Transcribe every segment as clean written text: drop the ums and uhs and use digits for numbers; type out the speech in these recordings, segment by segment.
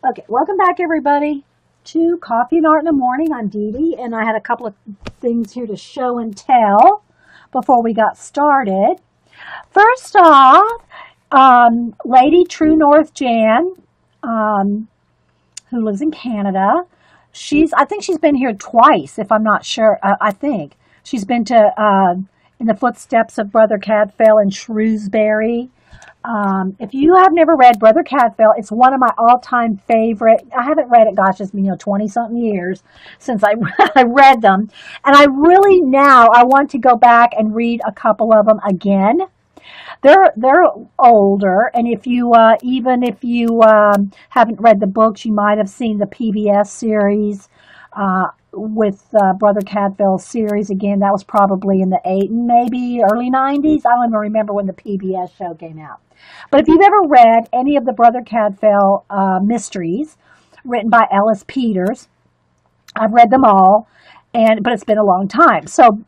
Okay, welcome back everybody to Coffee and Art in the Morning. I'm Dee Dee, and I had a couple of things here to show and tell before we got started. First off, Lady True North Jan, who lives in Canada, I think she's been here twice, if I'm not sure. I think she's been to in the footsteps of Brother Cadfael in Shrewsbury. If you have never read Brother Cadfael, it's one of my all-time favorite. I haven't read it, gosh, it's been 20-something years since I I read them, and I really now I want to go back and read a couple of them again. They're older, and if you even if you haven't read the books, you might have seen the PBS series with Brother Cadfael's series. Again, that was probably in the maybe early 90s. I don't even remember when the PBS show came out. But if you've ever read any of the Brother Cadfael mysteries written by Ellis Peters, I've read them all, but it's been a long time. So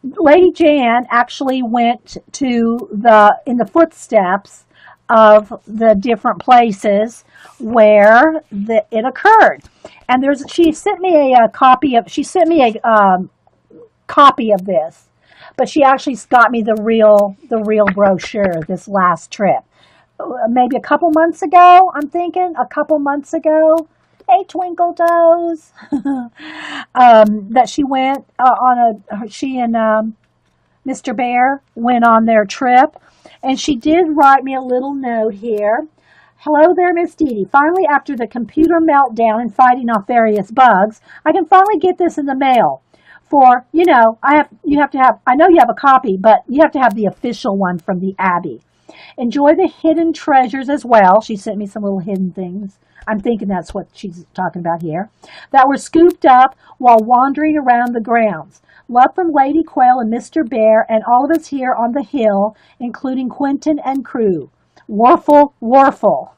Lady Jan actually went in the footsteps of the different places where it occurred. And she sent me a copy of this, but she actually got me the real brochure this last trip. Maybe a couple months ago, I'm thinking, a couple months ago. Hey, Twinkle Toes. That she went she and Mr. Bear went on their trip. And she did write me a little note here. Hello there, Miss Dee Dee. Finally, after the computer meltdown and fighting off various bugs, I can finally get this in the mail. For, I know you have a copy, but you have to have the official one from the Abbey. Enjoy the hidden treasures as well. She sent me some little hidden things. I'm thinking that's what she's talking about here. That were scooped up while wandering around the grounds. Love from Lady Quail and Mr. Bear and all of us here on the hill, including Quentin and crew. Warful, Warful.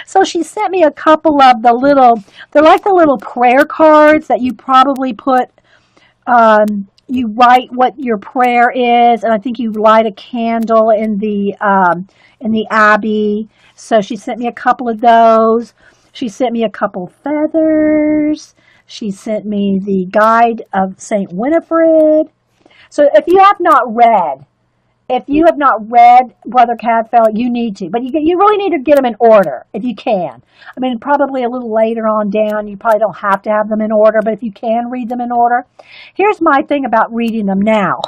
So she sent me a couple of they're like the little prayer cards that you probably put, you write what your prayer is, and I think you light a candle in the Abbey. So she sent me a couple of those. She sent me a couple feathers. She sent me the Guide of St. Winifred. So if you have not read Brother Cadfael, you need to. But you really need to get them in order if you can. I mean, probably a little later on down, you probably don't have to have them in order, but if you can read them in order. Here's my thing about reading them now.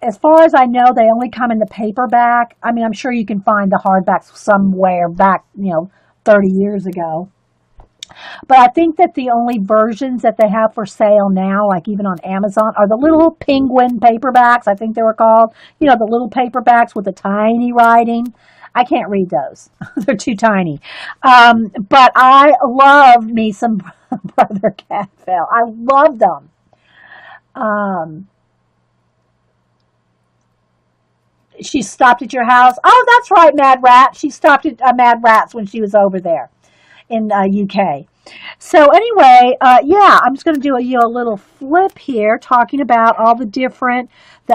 As far as I know, they only come in the paperback. I mean, I'm sure you can find the hardbacks somewhere back, 30 years ago. But I think that the only versions that they have for sale now, like even on Amazon, are the little penguin paperbacks, I think they were called. The little paperbacks with the tiny writing. I can't read those. They're too tiny. But I love me some Brother Cadfael. I love them. She stopped at your house. Oh, that's right, Mad Rat. She stopped at Mad Rat's when she was over there in UK. So anyway, I'm just going to do a little flip here, talking about all the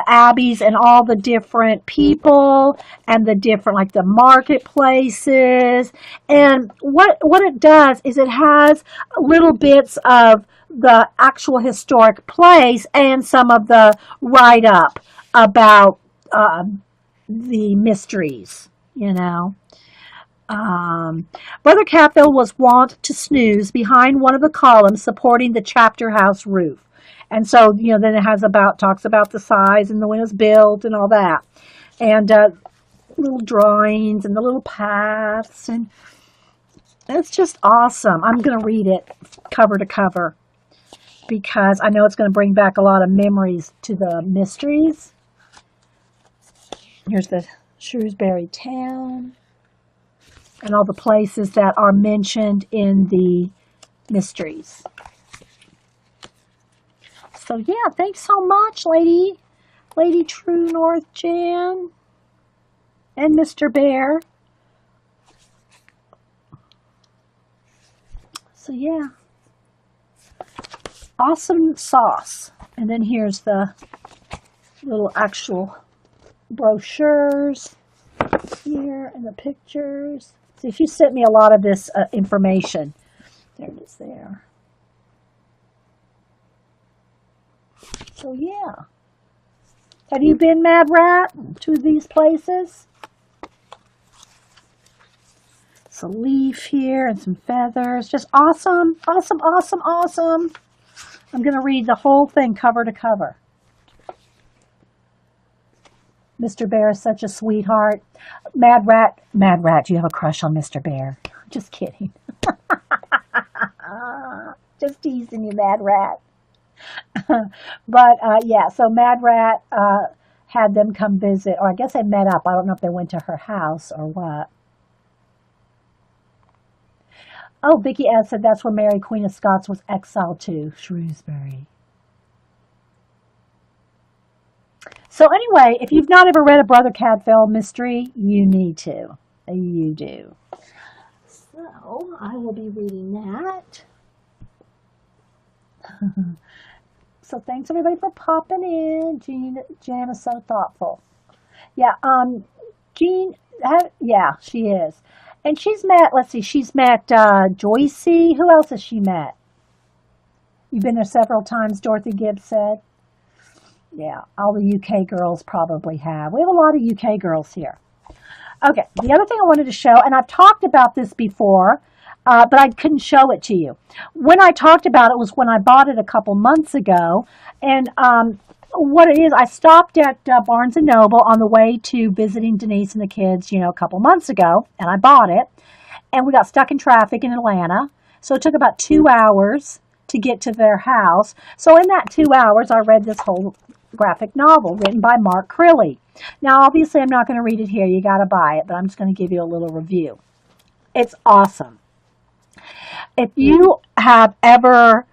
abbeys and all the different people and the different, like the marketplaces. And what it does is it has little bits of the actual historic place and some of the write-up about the mysteries, Brother Cadfael was wont to snooze behind one of the columns supporting the chapter house roof. And so, then it talks about the size and when it was built and all that. And little drawings and the little paths. And it's just awesome. I'm going to read it cover to cover because I know it's going to bring back a lot of memories to the mysteries. Here's the Shrewsbury town and all the places that are mentioned in the mysteries. So yeah, thanks so much, Lady True North Jan and Mr. Bear. So yeah, awesome sauce. And then here's the little actual brochures. here in the pictures. See, she sent me a lot of this information. There it is there. So yeah. Have you been, Mad Rat, to these places? It's a leaf here and some feathers. Just awesome, awesome, awesome, awesome. I'm going to read the whole thing cover to cover. Mr. Bear is such a sweetheart. Mad Rat, do you have a crush on Mr. Bear? Just kidding. Just teasing you, Mad Rat. But yeah, so Mad Rat had them come visit, or I guess they met up. I don't know if they went to her house or what. Oh, Vicky S. said that's where Mary Queen of Scots was exiled to, Shrewsbury. So anyway, if you've not ever read a Brother Cadfael mystery, you need to. You do. So I will be reading that. So thanks everybody for popping in. Jan is so thoughtful. Yeah, Jean, yeah, she is. And she's met, let's see, she's met Joycey. Who else has she met? You've been there several times, Dorothy Gibbs said. Yeah, all the UK girls probably have. We have a lot of UK girls here. Okay, the other thing I wanted to show, and I've talked about this before, but I couldn't show it to you. When I talked about it was when I bought it a couple months ago. And what it is, I stopped at Barnes & Noble on the way to visiting Denise and the kids, a couple months ago, and I bought it. And we got stuck in traffic in Atlanta, so it took about 2 hours to get to their house. So in that 2 hours, I read this whole graphic novel written by Mark Crilly. Now, obviously, I'm not going to read it here. You got to buy it, but I'm just going to give you a little review. It's awesome. If you have ever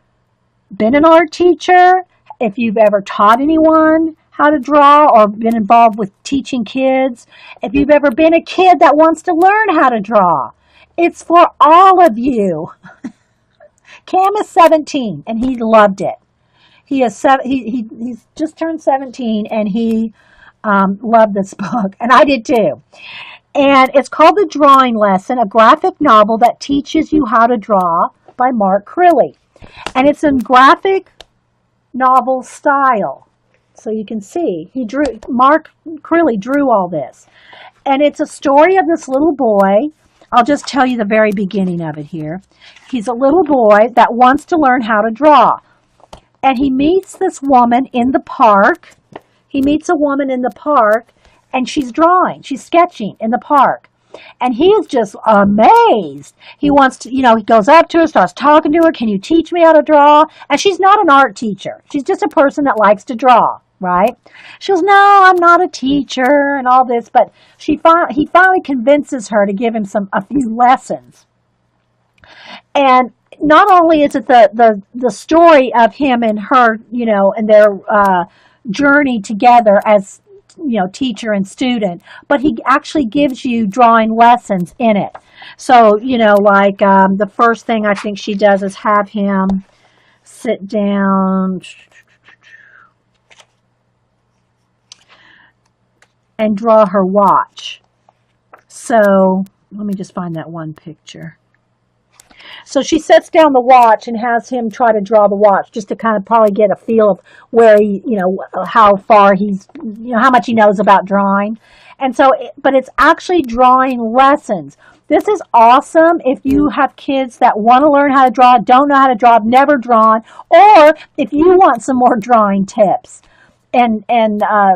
been an art teacher, if you've ever taught anyone how to draw or been involved with teaching kids, if you've ever been a kid that wants to learn how to draw, it's for all of you. Cam is 17 and he loved it. He's just turned 17 and he loved this book, and I did too. And it's called The Drawing Lesson, a graphic novel that teaches you how to draw by Mark Crilly. And it's in graphic novel style. So you can see, Mark Crilly drew all this. And it's a story of this little boy. I'll just tell you the very beginning of it here. He's a little boy that wants to learn how to draw. And he meets this woman in the park. He meets a woman in the park, and she's drawing. She's sketching in the park. And he is just amazed. He wants to, he goes up to her, starts talking to her. Can you teach me how to draw? And she's not an art teacher. She's just a person that likes to draw, right? She goes, no, I'm not a teacher and all this. But he finally convinces her to give him a few lessons. And not only is it the story of him and her, and their journey together as teacher and student, but he actually gives you drawing lessons in it. So like the first thing I think she does is have him sit down and draw her watch. So let me just find that one picture. So she sets down the watch and has him try to draw the watch, just to kind of probably get a feel of where he, how far he's, how much he knows about drawing. And so, but it's actually drawing lessons. This is awesome if you have kids that want to learn how to draw, don't know how to draw, have never drawn, or if you want some more drawing tips and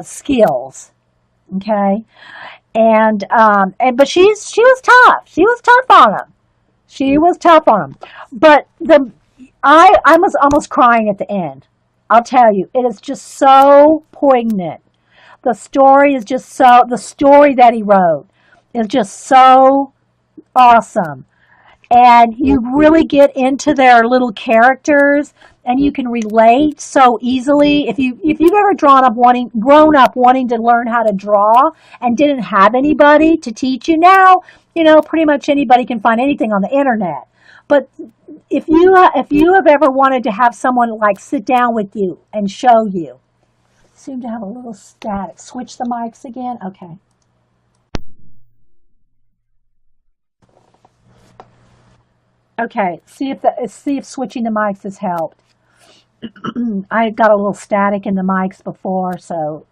skills. Okay. But she was tough. She was tough on him. She was tough on him. But I was almost crying at the end. I'll tell you, it is just so poignant. The story that he wrote is just so awesome. And you really get into their little characters, and you can relate so easily. If you've ever grown up wanting to learn how to draw and didn't have anybody to teach you, now pretty much anybody can find anything on the internet. But if you have ever wanted to have someone like sit down with you and show you, seem to have a little static. Switch the mics again. Okay. Okay, see if switching the mics has helped. I got a little static in the mics before, so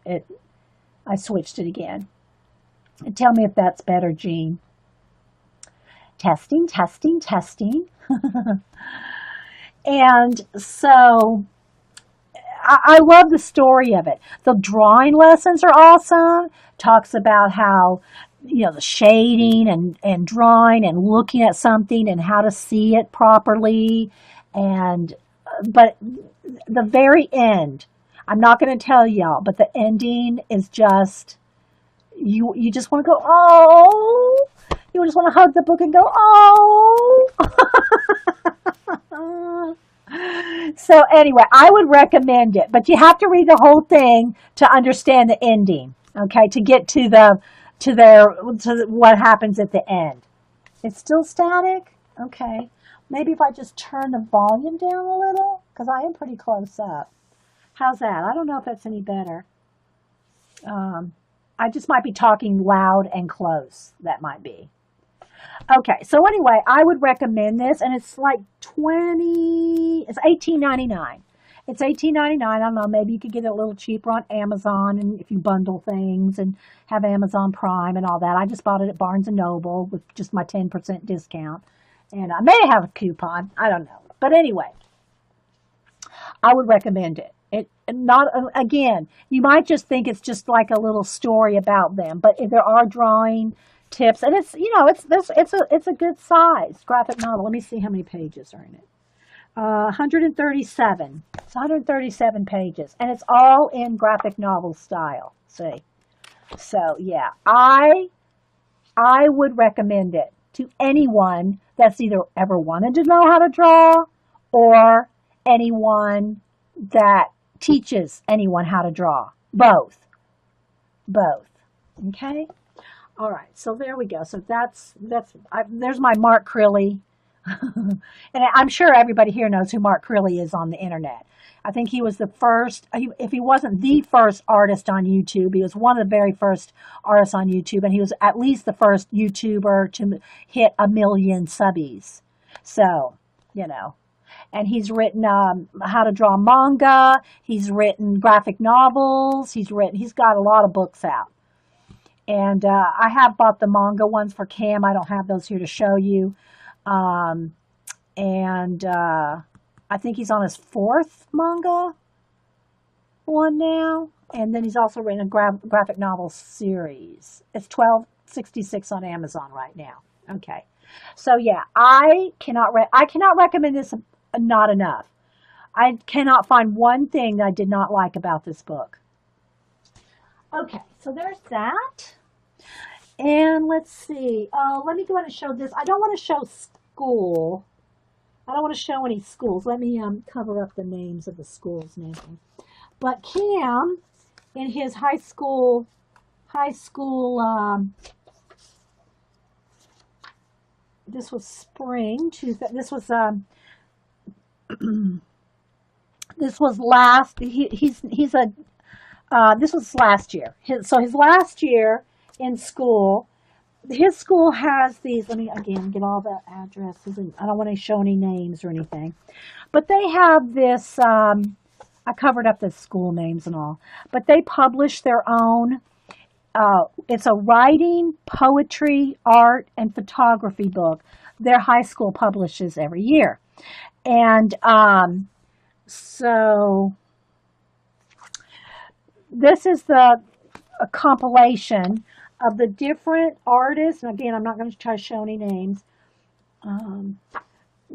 I switched it again. And tell me if that's better, Jean. Testing, testing, testing. And so I love the story of it. The drawing lessons are awesome. Talks about how, the shading and drawing and looking at something and how to see it properly. And, but the very end, I'm not going to tell y'all, but the ending is just, you just want to go, oh, you just want to hug the book and go, oh. So anyway, I would recommend it, but you have to read the whole thing to understand the ending. Okay, to get to what happens at the end. It's still static. Okay, maybe if I just turn the volume down a little, because I am pretty close up. How's that? I don't know if that's any better. I just might be talking loud and close. That might be. Okay, so anyway, I would recommend this, and it's like it's $18.99. It's $18.99. I don't know, maybe you could get it a little cheaper on Amazon, and if you bundle things and have Amazon Prime and all that. I just bought it at Barnes and Noble with just my 10% discount, and I may have a coupon. I don't know, but anyway, I would recommend it. It not again. You might just think it's just like a little story about them, but if there are drawing tips, and it's a good size graphic novel. Let me see how many pages are in it. 137. It's 137 pages, and it's all in graphic novel style. See, so yeah, I would recommend it to anyone that's either ever wanted to know how to draw, or anyone that teaches anyone how to draw. Both. Okay. All right, so there we go. So there's my Mark Crilly, and I'm sure everybody here knows who Mark Crilly is on the internet. I think he was the first. If he wasn't the first artist on YouTube, he was one of the very first artists on YouTube, and he was at least the first YouTuber to hit 1 million subbies. So, and he's written how to draw manga. He's written graphic novels. He's got a lot of books out. And I have bought the manga ones for Cam. I don't have those here to show you. And I think he's on his 4th manga one now. And then he's also written a graphic novel series. It's $12.66 on Amazon right now. Okay. So yeah, I cannot recommend this not enough. I cannot find one thing that I did not like about this book. Okay, so there's that. And let's see. Let me go ahead and show this. I don't want to show school. I don't want to show any schools. Let me cover up the names of the schools and everything. But Cam, in his high school, this was spring. This was this was last. This was last year. His last year in school, his school has these. Let me again get all the addresses, and I don't want to show any names or anything, but they have this. I covered up the school names and all, but they publish their own. It's a writing, poetry, art, and photography book. Their high school publishes every year, and so. This is a compilation of the different artists, and again, I'm not going to try to show any names,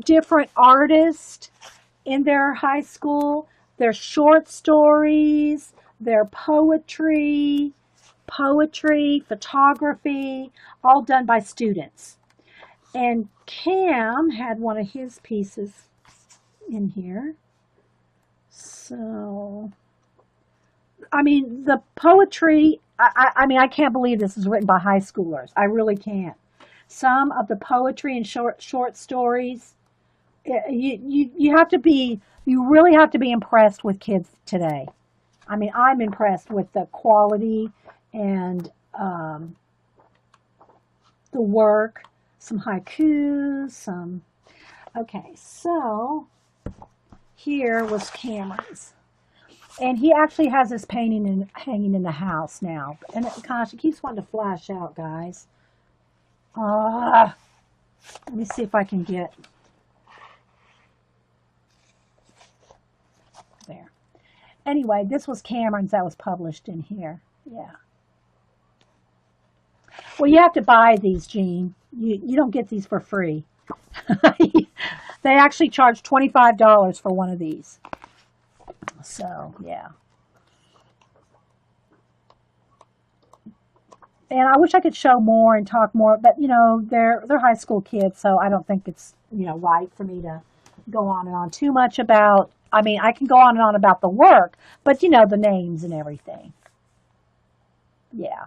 different artists in their high school, their short stories, their poetry, photography, all done by students. And Cam had one of his pieces in here. So... I mean, the poetry, I mean, I can't believe this is written by high schoolers. I really can't. Some of the poetry and short stories, you really have to be impressed with kids today. I mean, I'm impressed with the quality and the work, some haikus, Okay, so here was Cameron's. And he actually has this painting hanging in the house now. And gosh, it keeps wanting to flash out, guys. Let me see if I can get there. Anyway, this was Cameron's that was published in here. Yeah. Well, you have to buy these, Jean. You don't get these for free. They actually charge $25 for one of these. So, yeah. And I wish I could show more and talk more, but they're high school kids, so I don't think it's right for me to go on and on too much about. I mean, I can go on and on about the work, but the names and everything. Yeah.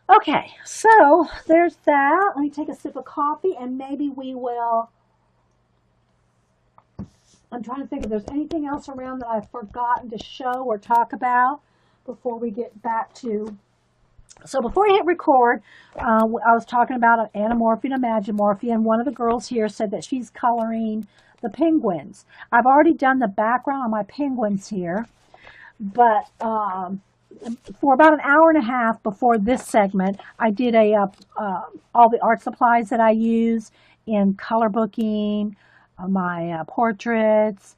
Okay, so there's that. Let me take a sip of coffee, and maybe we will. I'm trying to think if there's anything else around that I've forgotten to show or talk about before we get back to. So before I hit record, I was talking about Anamorphia and Imagimorphia, and one of the girls here said that she's coloring the penguins. I've already done the background on my penguins here, but for about an hour and a half before this segment, I did all the art supplies that I use in color booking, my portraits,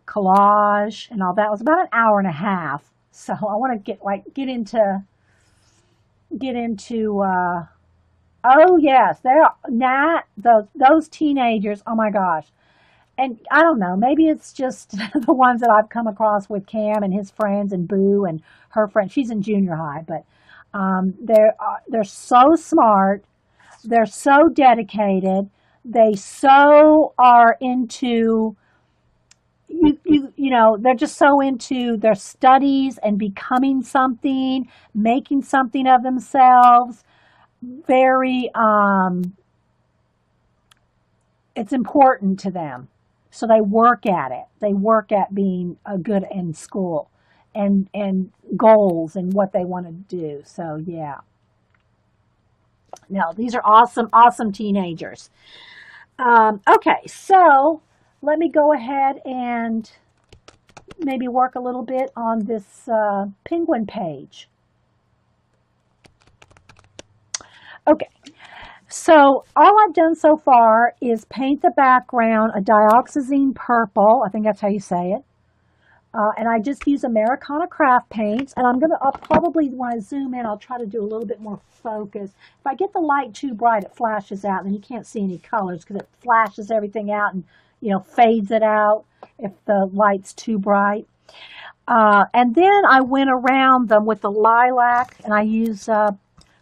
collage, and all that. It was about an hour and a half. So I want to get into. Oh yes, they are those teenagers. Oh my gosh. And I don't know, maybe it's just the ones that I've come across with Cam and his friends and Boo and her friend. She's in junior high, but they're so smart. They're so dedicated. They so are into they're just so into their studies and becoming something, making something of themselves. Very it's important to them. So they work at it. They work at being good in school and goals and what they want to do. So yeah. No, these are awesome teenagers. Okay, so let me go ahead and maybe work a little bit on this penguin page. Okay, so all I've done so far is paint the background a dioxazine purple. I think that's how you say it. And I just use Americana craft paints. And I'll probably, when I zoom in, I'll try to do a little bit more focus. If I get the light too bright, it flashes out, and you can't see any colors because it flashes everything out and, fades it out if the light's too bright. And then I went around them with the lilac, and I use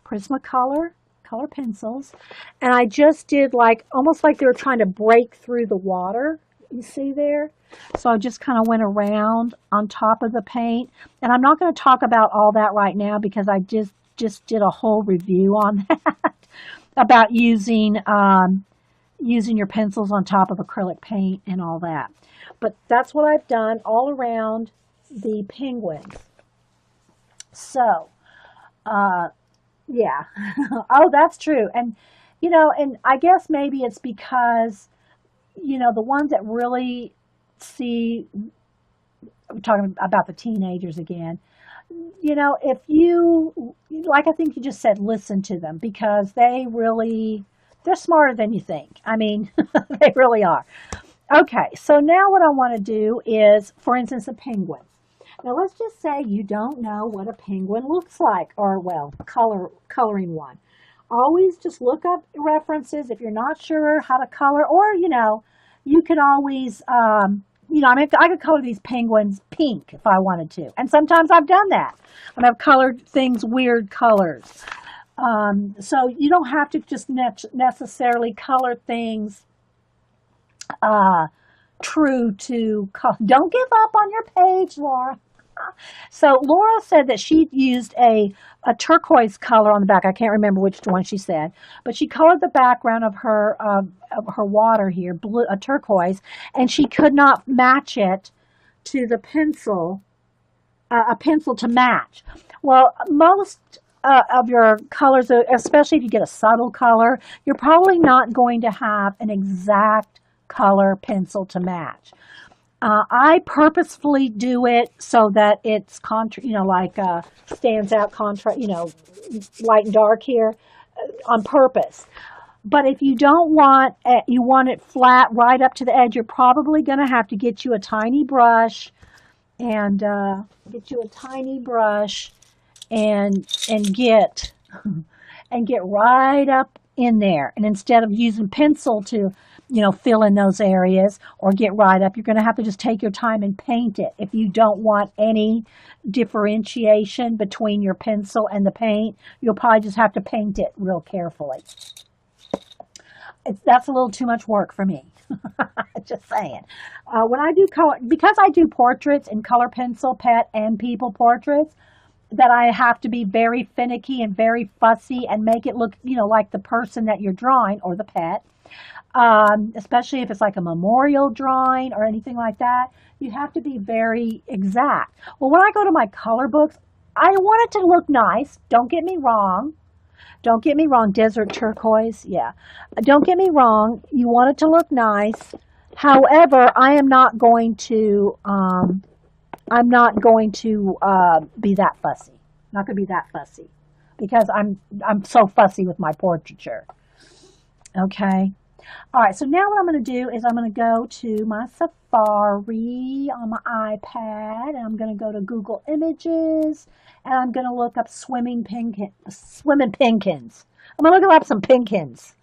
Prismacolor color pencils, and I just did almost like they were trying to break through the water. You see there? So I just kind of went around on top of the paint, and I'm not going to talk about all that right now because I just did a whole review on that about using your pencils on top of acrylic paint and all that. But that's what I've done all around the penguins. So, yeah. Oh, that's true. And, and I guess maybe it's because, the ones that really see, I'm talking about the teenagers again, if you, like I think you just said, listen to them because they're smarter than you think. I mean, they really are. Okay, so now what I want to do is, for instance, a penguin. Now let's just say you don't know what a penguin looks like, or coloring one. Always just look up references if you're not sure how to color, or you can always I could color these penguins pink if I wanted to, and sometimes I've done that. And I've colored things weird colors. So you don't have to just necessarily color things true to color. Don't give up on your page, Laura. So Laura said that she used a turquoise color on the back. I can't remember which one she said, but she colored the background of her water here, blue, a turquoise, and she could not match it to the pencil, a pencil to match. Well, most of your colors, especially if you get a subtle color, you're probably not going to have an exact color pencil to match. I purposefully do it so that it's stands out light and dark here on purpose. But if you don't want you want it flat right up to the edge, you're probably going to have to get you a tiny brush and get and get right up in there. And instead of using pencil to, fill in those areas or get right up, you're going to have to just take your time and paint it. If you don't want any differentiation between your pencil and the paint, you'll probably just have to paint it real carefully. That's a little too much work for me. Just saying. When I do color, because I do portraits in color pencil, pet and people portraits, that I have to be very finicky and very fussy and make it look, like the person that you're drawing or the pet. Especially if it's like a memorial drawing or anything like that, you have to be very exact. Well, when I go to my color books, I want it to look nice. Don't get me wrong. Desert turquoise. Yeah. Don't get me wrong. You want it to look nice. However, I am not going to, be that fussy. Not going to be that fussy because I'm so fussy with my portraiture. Okay. All right. So now what I'm going to do is I'm going to go to my Safari on my iPad and I'm going to go to Google Images and I'm going to look up swimming pinkins. I'm going to look up some pinkins.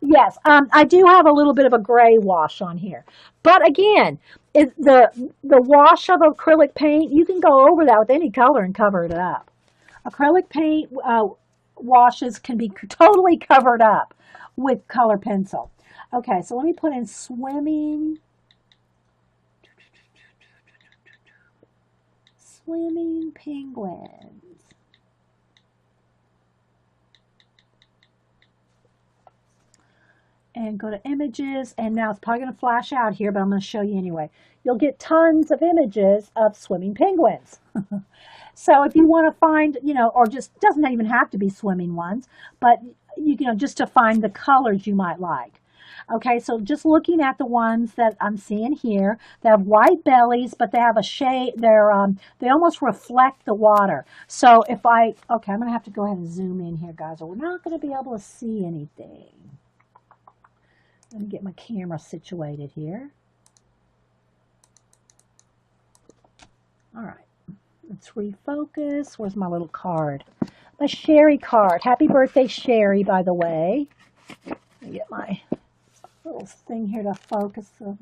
Yes, I do have a little bit of a gray wash on here. But again, the wash of acrylic paint, you can go over that with any color and cover it up. Acrylic paint washes can be totally covered up with color pencil. Okay, so let me put in swimming penguins. And go to images, and now it's probably going to flash out here, but I'm going to show you anyway. You'll get tons of images of swimming penguins. So if you want to find, or just doesn't even have to be swimming ones, but just to find the colors you might like. Okay, so just looking at the ones that I'm seeing here, they have white bellies, but they have a shade. They almost reflect the water. So I'm going to have to go ahead and zoom in here, guys, or we're not going to be able to see anything. Let me get my camera situated here. All right, let's refocus. Where's my little card? My Sherry card. Happy birthday, Sherry, by the way. Let me get my little thing here to focus the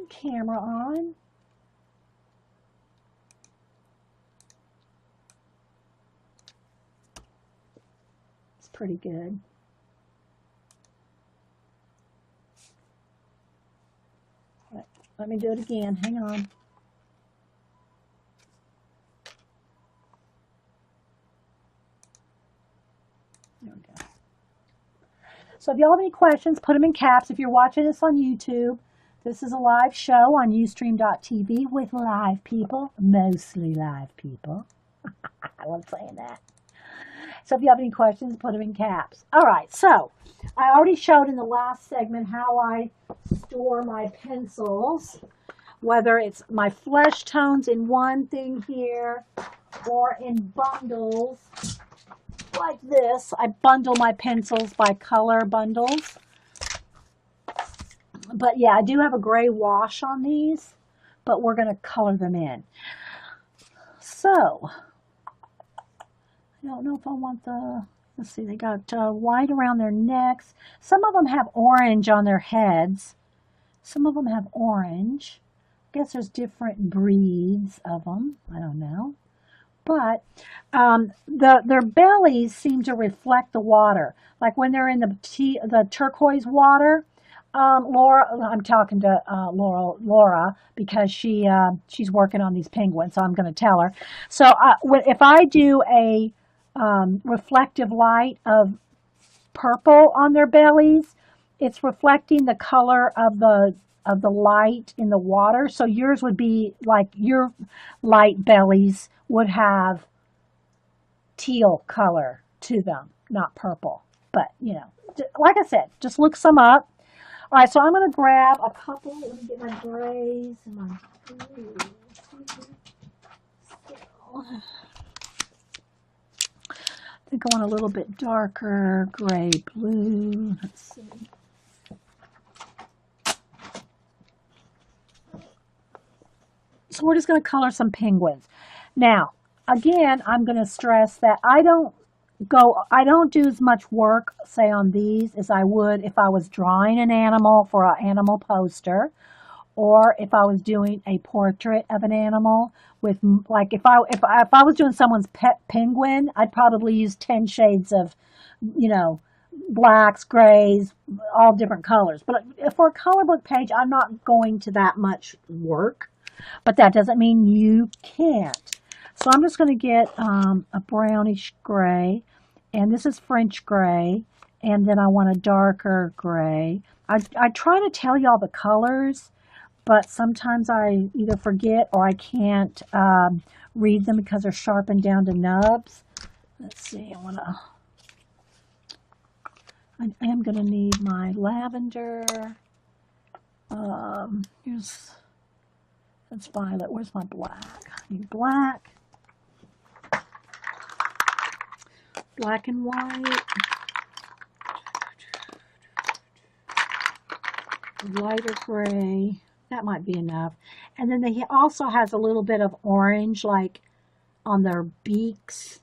camera on. It's pretty good. Let me do it again. Hang on. There we go. So if y'all have any questions, put them in caps. If you're watching this on YouTube, this is a live show on Ustream.tv with live people, mostly live people. I love saying that. So if you have any questions, put them in caps. All right, so I already showed in the last segment how I store my pencils, whether it's my flesh tones in one thing here or in bundles like this. I bundle my pencils by color bundles. But yeah, I do have a gray wash on these, but we're going to color them in. So I don't know if I want let's see, they got white around their necks. Some of them have orange on their heads. Some of them have orange. I guess there's different breeds of them. I don't know. But their bellies seem to reflect the water. Like when they're in the turquoise water, Laura, I'm talking to Laura because she's working on these penguins, so I'm going to tell her. So if I do a reflective light of purple on their bellies, it's reflecting the color of the of the light in the water. So yours would be like your light bellies would have teal color to them, not purple. But, you know, like I said, just look some up. All right, so I'm going to grab a couple. Let me get my grays and my blues. I think I want a little bit darker gray blue. Let's see. So we're just going to color some penguins. Now, again, I'm going to stress that I don't do as much work, say, on these as I would if I was drawing an animal for an animal poster, or if I was doing a portrait of an animal with, like, if I was doing someone's pet penguin, I'd probably use 10 shades of, you know, blacks, grays, all different colors. But for a color book page, I'm not going to that much work, but that doesn't mean you can't. So I'm just going to get a brownish gray, and this is French gray, and then I want a darker gray. I try to tell y'all the colors, but sometimes I either forget or I can't read them because they're sharpened down to nubs. Let's see, I am going to need my lavender. That's violet. Where's my black? I need black. Black and white. Lighter gray. That might be enough. And then he also has a little bit of orange, like on their beaks.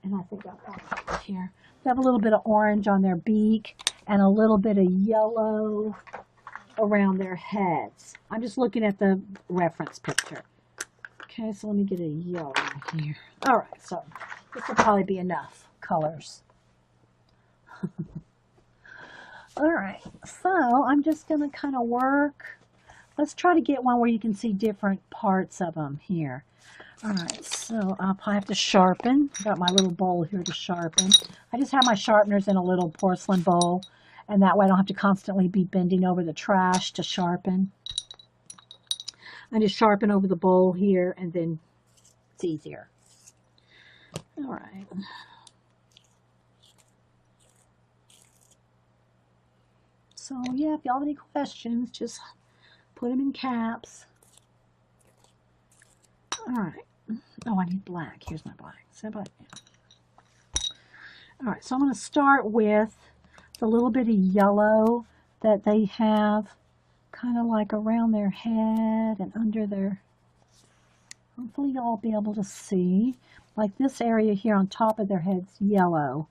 And I think I've got it here. They have a little bit of orange on their beak and a little bit of yellow around their heads. I'm just looking at the reference picture. Okay, so let me get a yellow here. All right, so this will probably be enough colors. All right, so I'm just going to kind of work. Let's try to get one where you can see different parts of them here. All right, so I'll probably have to sharpen. Got my little bowl here to sharpen. I just have my sharpeners in a little porcelain bowl, and that way I don't have to constantly be bending over the trash to sharpen. I just sharpen over the bowl here, and then it's easier. All right. So yeah, if y'all have any questions, just put them in caps. All right. Oh, I need black. Here's my black. So black. All right, so I'm going to start with the little bit of yellow that they have kind of like around their head and under their, hopefully y'all will be able to see, like this area here on top of their head's yellow.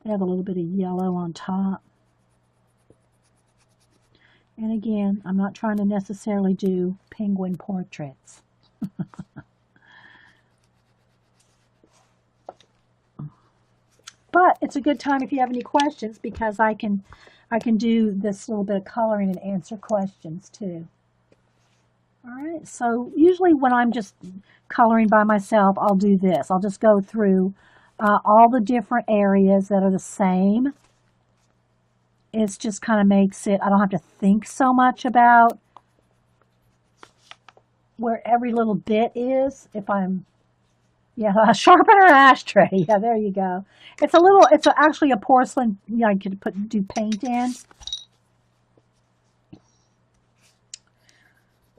They have a little bit of yellow on top. And again, I'm not trying to necessarily do penguin portraits. But it's a good time if you have any questions, because I can do this little bit of coloring and answer questions too. All right, so usually when I'm just coloring by myself, I'll do this. I'll just go through all the different areas that are the same. It just kind of makes it, I don't have to think so much about where every little bit is. If I'm, yeah, a sharpener ashtray. Yeah, there you go. It's actually a porcelain, you know, you could do paint in.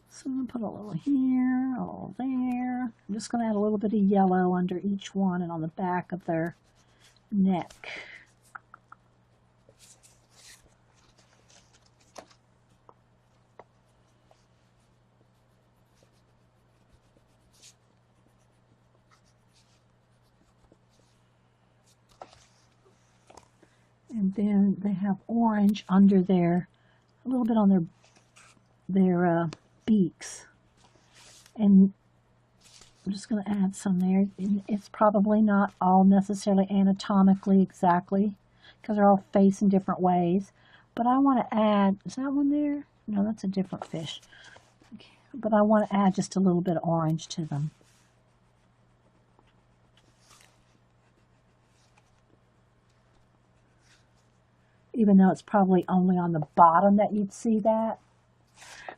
So I'm going to put a little here, a little there. I'm just going to add a little bit of yellow under each one and on the back of their neck. And then they have orange under their, a little bit on their beaks. And I'm just going to add some there. And it's probably not all necessarily anatomically exactly, because they're all facing different ways. But I want to add, is that one there? No, that's a different fish. Okay. But I want to add just a little bit of orange to them. Even though it's probably only on the bottom that you'd see that.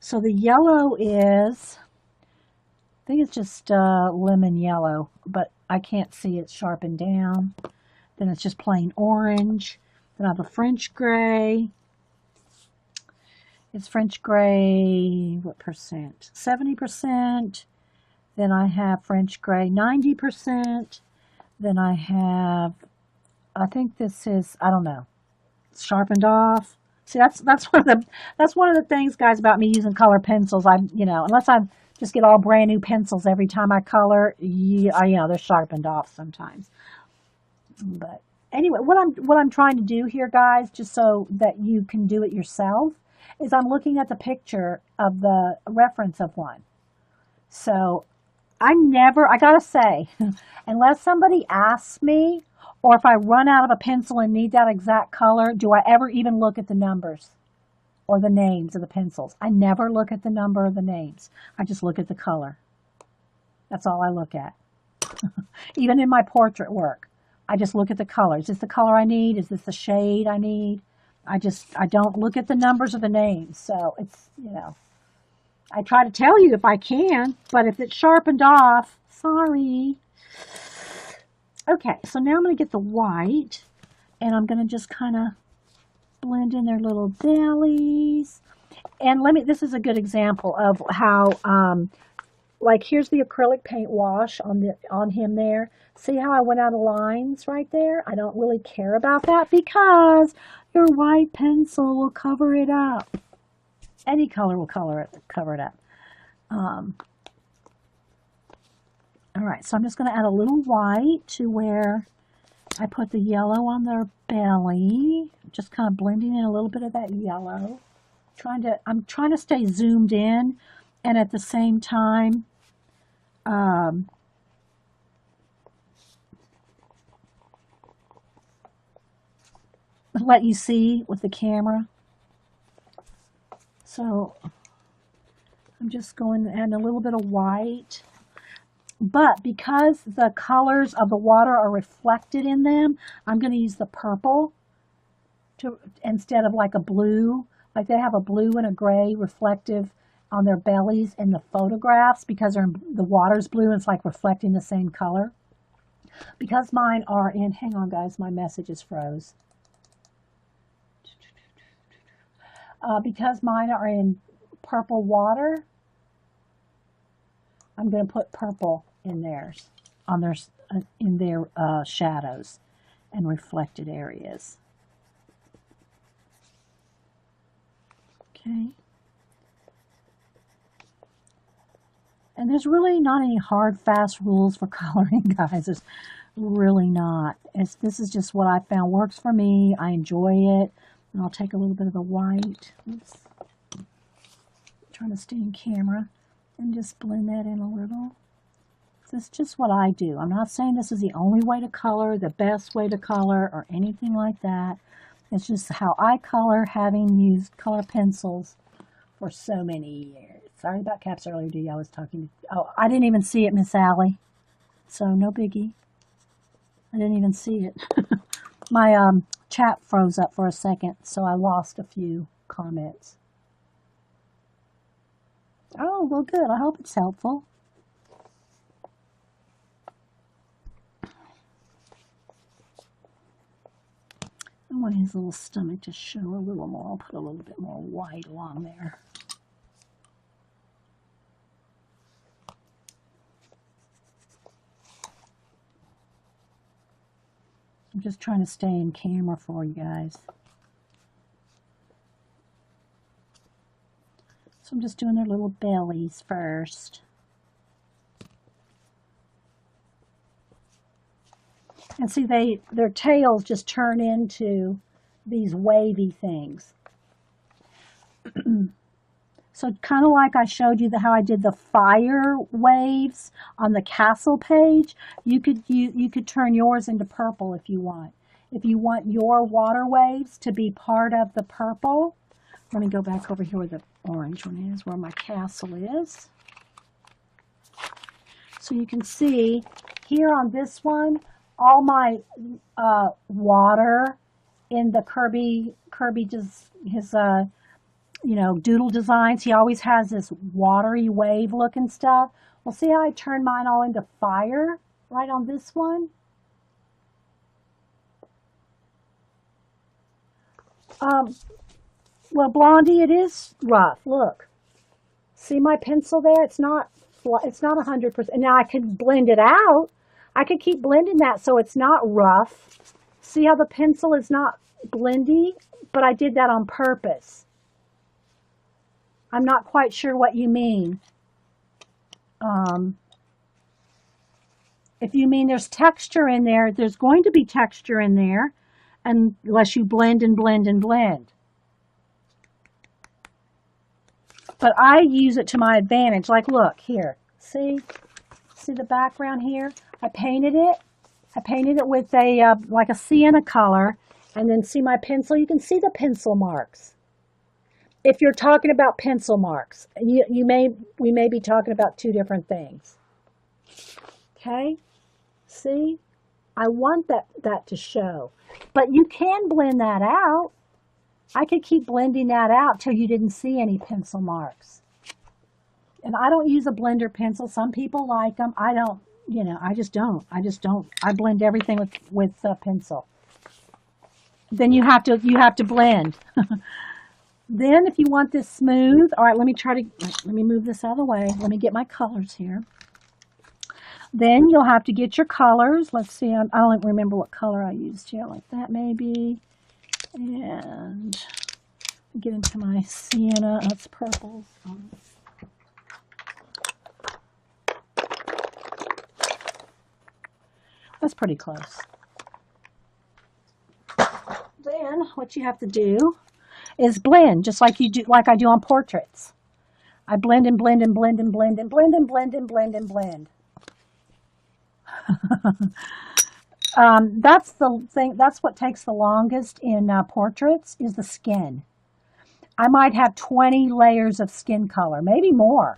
So the yellow is, I think it's just lemon yellow, but I can't see it sharpened down. Then it's just plain orange. Then I have a French gray. It's French gray, what percent? 70%. Then I have French gray, 90%. Then I have, I think this is, I don't know, sharpened off. See, that's one of the things, guys, about me using color pencils. Unless I just get all brand new pencils every time I color, they're sharpened off sometimes. But anyway, what I'm trying to do here, guys, just so that you can do it yourself, is I'm looking at the picture of the reference of one. So I gotta say, unless somebody asks me, or if I run out of a pencil and need that exact color, do I ever even look at the numbers or the names of the pencils? I never look at the number or the names. I just look at the color. That's all I look at. Even in my portrait work, I just look at the color. Is this the color I need? Is this the shade I need? I don't look at the numbers or the names. So it's, I try to tell you if I can, but if it's sharpened off, sorry. Okay, so now I'm going to get the white, and I'm going to just kind of blend in their little bellies. And this is a good example of how, like, here's the acrylic paint wash on him there. See how I went out of lines right there? I don't really care about that because your white pencil will cover it up. Any color will cover it up. All right, so I'm just going to add a little white to where I put the yellow on their belly. Just kind of blending in a little bit of that yellow. I'm trying to stay zoomed in, and at the same time, let you see with the camera. So I'm just going to add a little bit of white. But because the colors of the water are reflected in them, I'm going to use the purple instead of like a blue. Like they have a blue and a gray reflective on their bellies in the photographs because the water's blue and it's like reflecting the same color. Because mine are in, hang on guys, my messages froze. Because mine are in purple water, I'm going to put purple in theirs, in their shadows and reflected areas. Okay. And there's really not any hard, fast rules for coloring, guys. There's really not. This is just what I found works for me. I enjoy it. And I'll take a little bit of the white. Oops. I'm trying to stay in camera. And just blend that in a little. This is just what I do. I'm not saying this is the only way to color, the best way to color, or anything like that. It's just how I color, having used color pencils for so many years. Sorry about caps earlier, D. I was talking to... Oh, I didn't even see it, Miss Allie. So, no biggie. I didn't even see it. My chat froze up for a second, so I lost a few comments. Oh, well, good. I hope it's helpful. I want his little stomach to show a little more. I'll put a little bit more white along there. I'm just trying to stay in camera for you guys. So I'm just doing their little bellies first. And see, their tails just turn into these wavy things. So kind of like I showed you how I did the fire waves on the castle page, you could turn yours into purple if you want. If you want your water waves to be part of the purple, let me go back over here where the orange one is, where my castle is. So you can see here on this one, all my water in the Kerby just his you know, doodle designs. He always has this watery wave looking stuff. Well, see how I turned mine all into fire right on this one? Um, well, Blondie, it is rough. Look. See my pencil there? It's not 100%. Now I could blend it out. I could keep blending that so it's not rough. See how the pencil is not blendy? But I did that on purpose. I'm not quite sure what you mean. If you mean there's texture in there, there's going to be texture in there unless you blend and blend and blend. But I use it to my advantage. Like, look, here. See the background here? I painted it. I painted it with a like a sienna color. And then see my pencil? You can see the pencil marks. If you're talking about pencil marks, we may be talking about two different things. Okay? See? I want that to show. But you can blend that out. I could keep blending that out till you didn't see any pencil marks. And I don't use a blender pencil. Some people like them. I don't, you know, I just don't. I blend everything with a pencil. Then you have to blend. Then if you want this smooth, all right, let me move this out of the way. Let me get my colors here. Then you'll have to get your colors. Let's see, I don't remember what color I used here, like that maybe. And get into my sienna, that's purple. That's pretty close. Then what you have to do is blend, just like I do on portraits. I blend and blend and blend and blend and blend and blend and blend and blend. That's the thing. That's what takes the longest in portraits is the skin. I might have 20 layers of skin color, maybe more,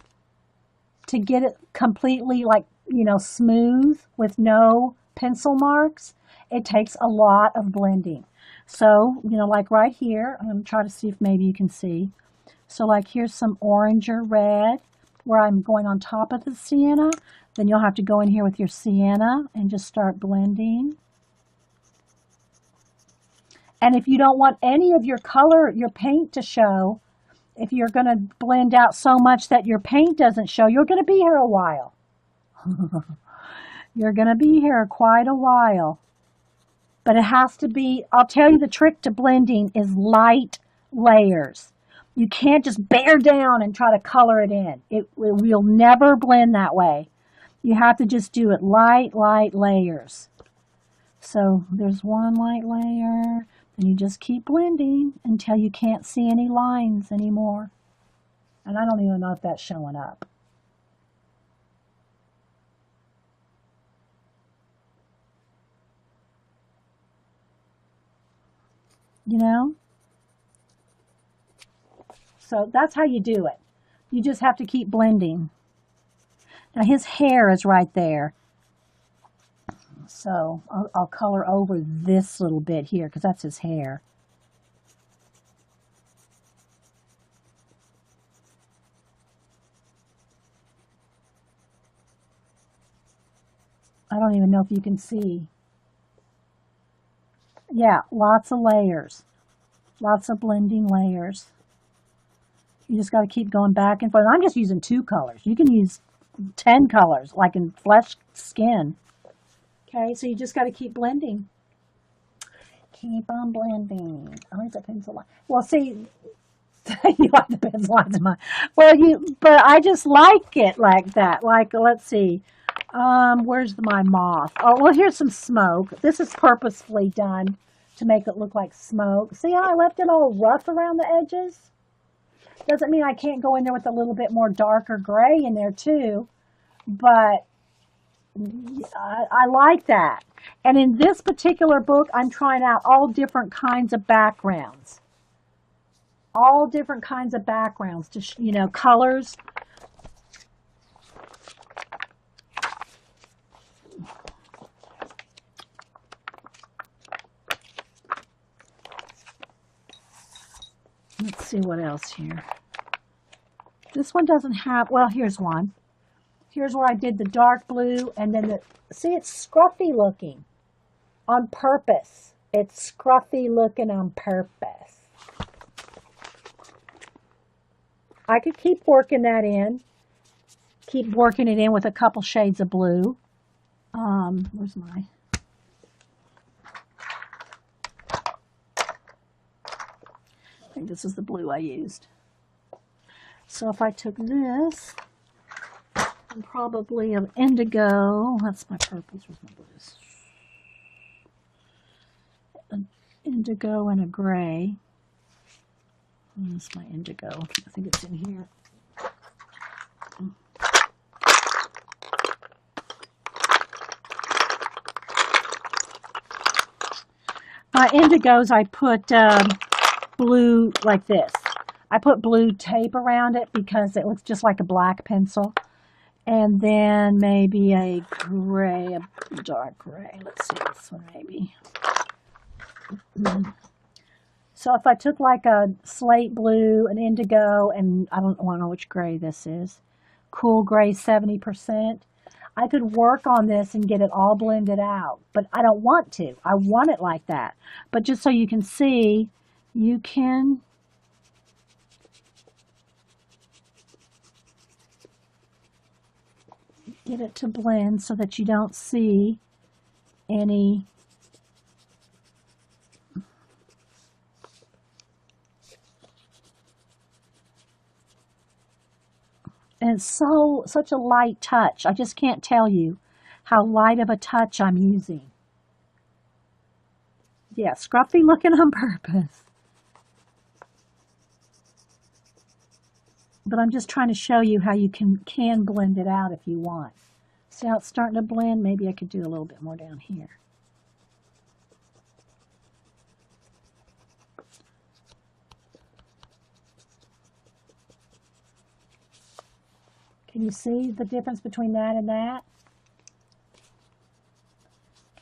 to get it completely like, you know, smooth with no pencil marks. It takes a lot of blending. So, you know, like right here, I'm going to try to see if maybe you can see. So like here's some orange or red where I'm going on top of the sienna. Then you'll have to go in here with your sienna and just start blending. And if you don't want any of your color, your paint to show, if you're going to blend out so much that your paint doesn't show, you're going to be here a while. You're going to be here quite a while. But it has to be, I'll tell you the trick to blending is light layers. You can't just bear down and try to color it in. We'll never blend that way. You have to just do it light layers. So there's one light layer, and you just keep blending until you can't see any lines anymore. And I don't even know if that's showing up. You know? So that's how you do it. You just have to keep blending. Now his hair is right there. So I'll color over this little bit here because that's his hair. I don't even know if you can see. Yeah, lots of layers. Lots of blending layers. You just got to keep going back and forth. I'm just using 2 colors. You can use 10 colors, like in flesh skin. Okay, so you just got to keep blending. Keep on blending. I like the pencil line. Well, see, you like the pencil lines in mine. Well, but I just like it like that. Like, let's see. Where's my moth? Oh, well, here's some smoke. This is purposefully done to make it look like smoke. See how I left it all rough around the edges? Doesn't mean I can't go in there with a little bit more darker gray in there too, but I like that. And in this particular book, I'm trying out all different kinds of backgrounds. All different kinds of backgrounds to, you know, colors. Let's see what else here. This one doesn't have, well, here's one. Here's where I did the dark blue, and then see, it's scruffy looking on purpose. It's scruffy looking on purpose. I could keep working that in. Keep working it in with a couple shades of blue. Where's my... I think this is the blue I used. So if I took this, and probably an indigo, that's my purples, where's my blues? An indigo and a gray. That's my indigo. I think it's in here. My indigos, I put blue like this. I put blue tape around it because it looks just like a black pencil. And then maybe a gray, a dark gray. Let's see this one maybe. So if I took like a slate blue, an indigo, and I don't know which gray this is, cool gray 70%, I could work on this and get it all blended out. But I don't want to. I want it like that. But just so you can see, you can get it to blend so that you don't see any and it's such a light touch. I just can't tell you how light of a touch I'm using. Yeah, scruffy looking on purpose. But I'm just trying to show you how you can blend it out if you want. See how it's starting to blend? Maybe I could do a little bit more down here. Can you see the difference between that and that?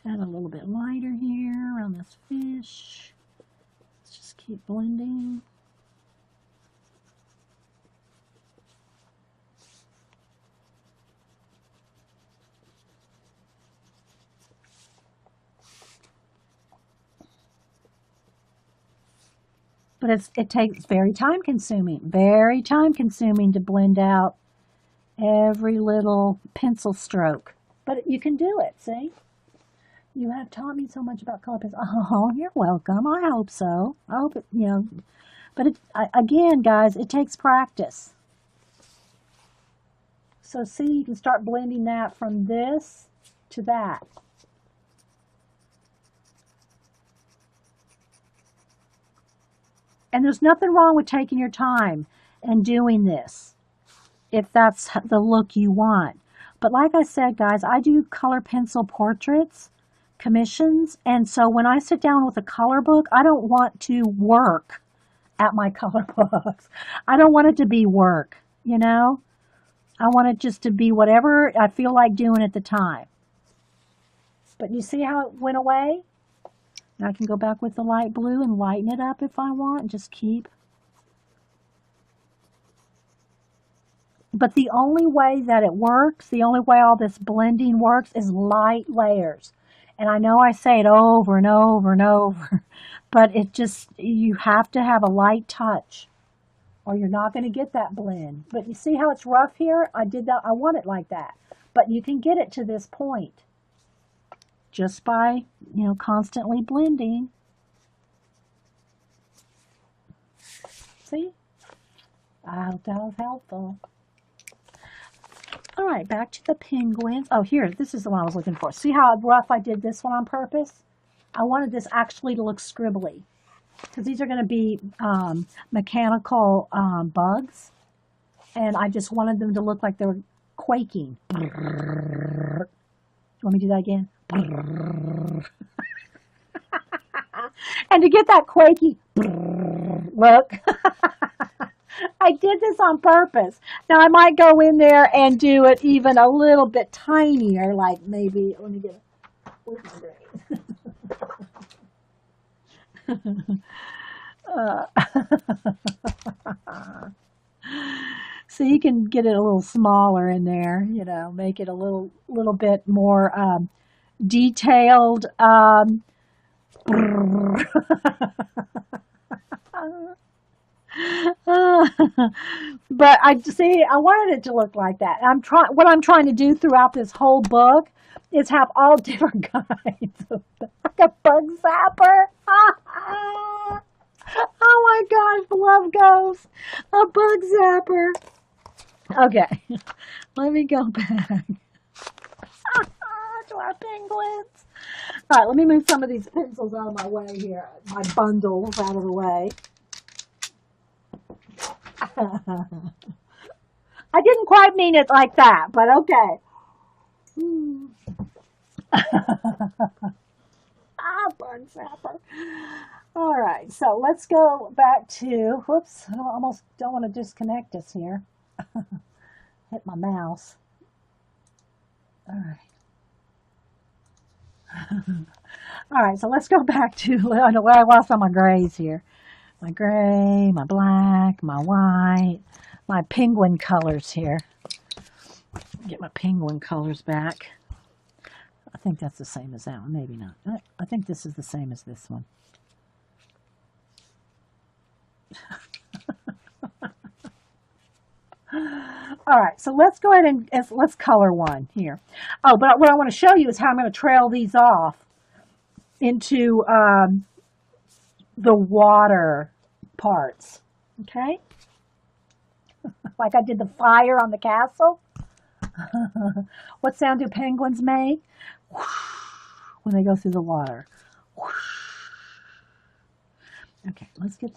Kind of a little bit lighter here around this fish. Let's just keep blending. But it takes very time consuming to blend out every little pencil stroke. But you can do it, see? You have taught me so much about color pencil. Oh, you're welcome. I hope so. I hope it, you know. But again, guys, it takes practice. So see, you can start blending that from this to that. And there's nothing wrong with taking your time and doing this, if that's the look you want. But like I said, guys, I do color pencil portraits, commissions, and so when I sit down with a color book, I don't want to work at my color books. I don't want it to be work, you know? I want it just to be whatever I feel like doing at the time. But you see how it went away? Now I can go back with the light blue and lighten it up if I want, and just keep. But the only way that it works, the only way all this blending works is light layers. And I know I say it over and over and over, but it just, you have to have a light touch or you're not going to get that blend. But you see how it's rough here? I did that, I want it like that. But you can get it to this point just by, you know, constantly blending. See? I hope that was helpful. All right, back to the penguins. Oh, here, this is the one I was looking for. See how rough I did this one on purpose? I wanted this actually to look scribbly because these are going to be mechanical bugs, and I just wanted them to look like they were quaking. You want me to do that again? And to get that quaky look, I did this on purpose. Now I might go in there and do it even a little bit tinier, like maybe, let me get it. Uh, so you can get it a little smaller in there, you know, make it a little bit more detailed. But I see. I wanted it to look like that. I'm trying. What I'm trying to do throughout this whole book is have all different kinds of like a bug zapper. Oh my gosh, love goes a bug zapper. Okay, let me go back to our penguins. All right, let me move some of these pencils out of my way here. My bundles out of the way. I didn't quite mean it like that, but okay. Bug zapper. All right, so let's go back to, whoops, I almost don't want to disconnect us here. Hit my mouse. All right. All right, so let's go back to, I know where I lost all my grays here. My gray, my black, my white, my penguin colors here. Get my penguin colors back. I think that's the same as that one. Maybe not. I think this is the same as this one. All right, so let's go ahead and let's color one here. Oh, but what I want to show you is how I'm going to trail these off into the water parts. Okay? Like I did the fire on the castle. What sound do penguins make? When they go through the water. Okay, let's get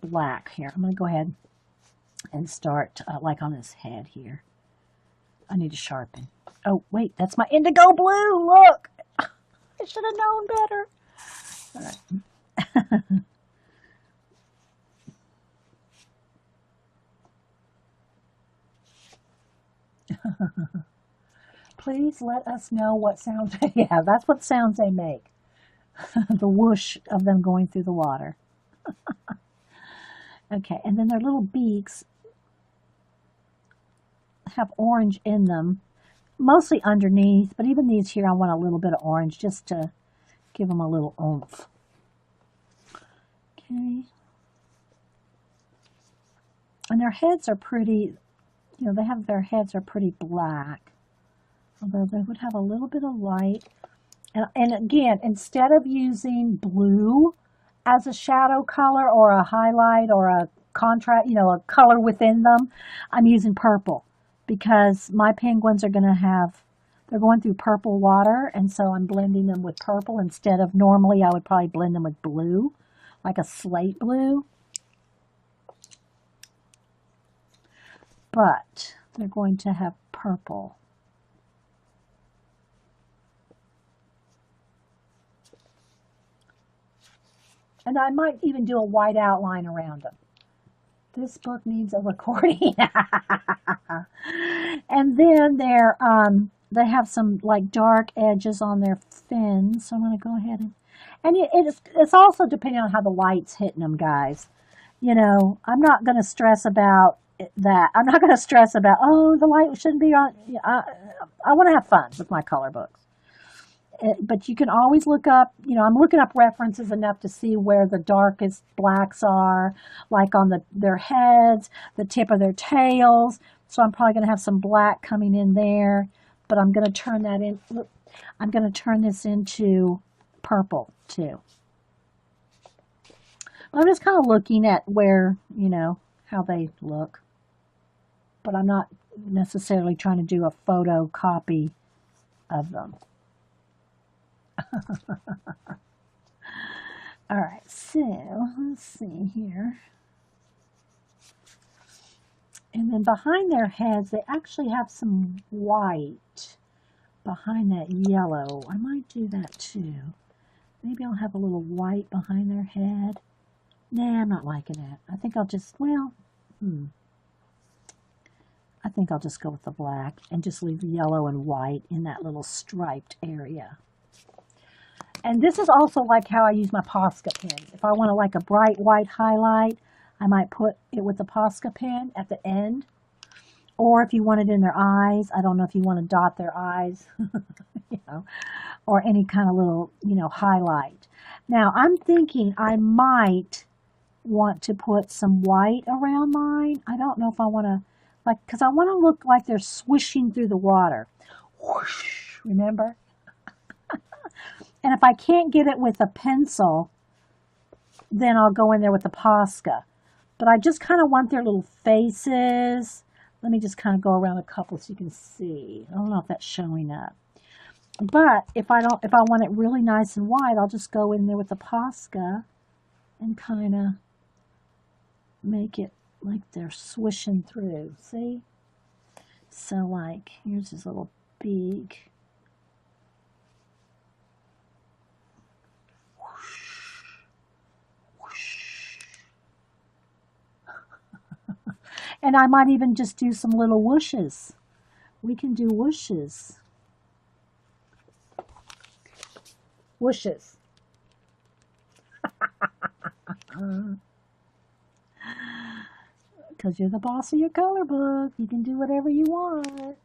black here. I'm going to go ahead and start like on his head here. I need to sharpen. Oh, wait, that's my indigo blue. Look, I should have known better. All right. Please let us know what sounds. Yeah, that's what sounds they make. The whoosh of them going through the water. Okay, and then their little beaks have orange in them, mostly underneath, but even these here I want a little bit of orange just to give them a little oomph. Okay. And their heads are pretty, you know, their heads are pretty black, although they would have a little bit of light. And again, instead of using blue as a shadow color or a highlight or a contrast, you know, a color within them, I'm using purple because my penguins are going to have, they're going through purple water, and so I'm blending them with purple instead of, normally I would probably blend them with blue, like a slate blue. But they're going to have purple. And I might even do a white outline around them. This book needs a recording. And then they have some like dark edges on their fins. So I'm going to go ahead and it's also depending on how the light's hitting them, guys. You know, I'm not going to stress about that. I'm not going to stress about, oh, the light shouldn't be on. I want to have fun with my color books. But you can always look up, you know, I'm looking up references enough to see where the darkest blacks are, like on their heads, the tip of their tails. So I'm probably going to have some black coming in there, but I'm going to turn that in. Look, I'm going to turn this into purple too. I'm just kind of looking at where, you know, how they look, but I'm not necessarily trying to do a photocopy of them. All right, so let's see here. And then behind their heads, they actually have some white behind that yellow. I might do that too. Maybe I'll have a little white behind their head. Nah, I'm not liking that. I think I'll just, well, I think I'll just go with the black and just leave the yellow and white in that little striped area. And this is also like how I use my Posca pen. If I want to like a bright white highlight, I might put it with the Posca pen at the end. Or if you want it in their eyes, I don't know if you want to dot their eyes, you know, or any kind of little, you know, highlight. Now, I'm thinking I might want to put some white around mine. I don't know if I want to, like, because I want to look like they're swishing through the water. Whoosh, remember? And if I can't get it with a pencil, then I'll go in there with the Posca. But I just kind of want their little faces. Let me just kind of go around a couple so you can see. I don't know if that's showing up. But if I want it really nice and white, I'll just go in there with the Posca and kind of make it like they're swishing through. See? So like, here's this little beak. And I might even just do some little whooshes. We can do whooshes. Whooshes. Because you're the boss of your color book. You can do whatever you want.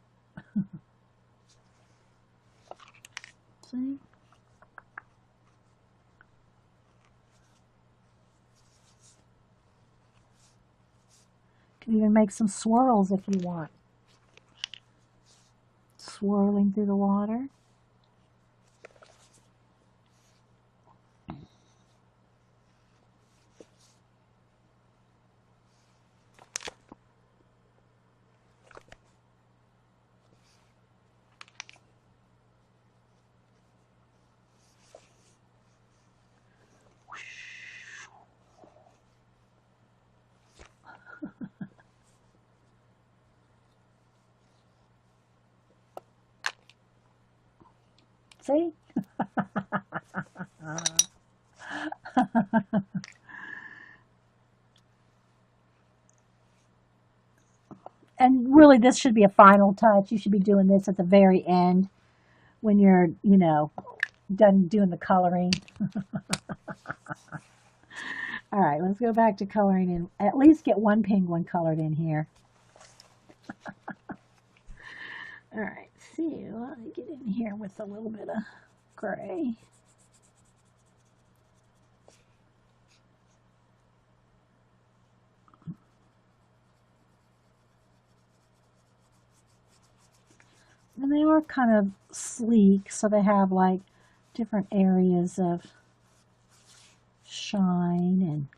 See? You can even make some swirls if you want. Swirling through the water. See? And really, this should be a final touch. You should be doing this at the very end when you're, you know, done doing the coloring. All right, let's go back to coloring and at least get one penguin colored in here. All right, see, let me get in here with a little bit of gray. And they are kind of sleek, so they have like different areas of shine and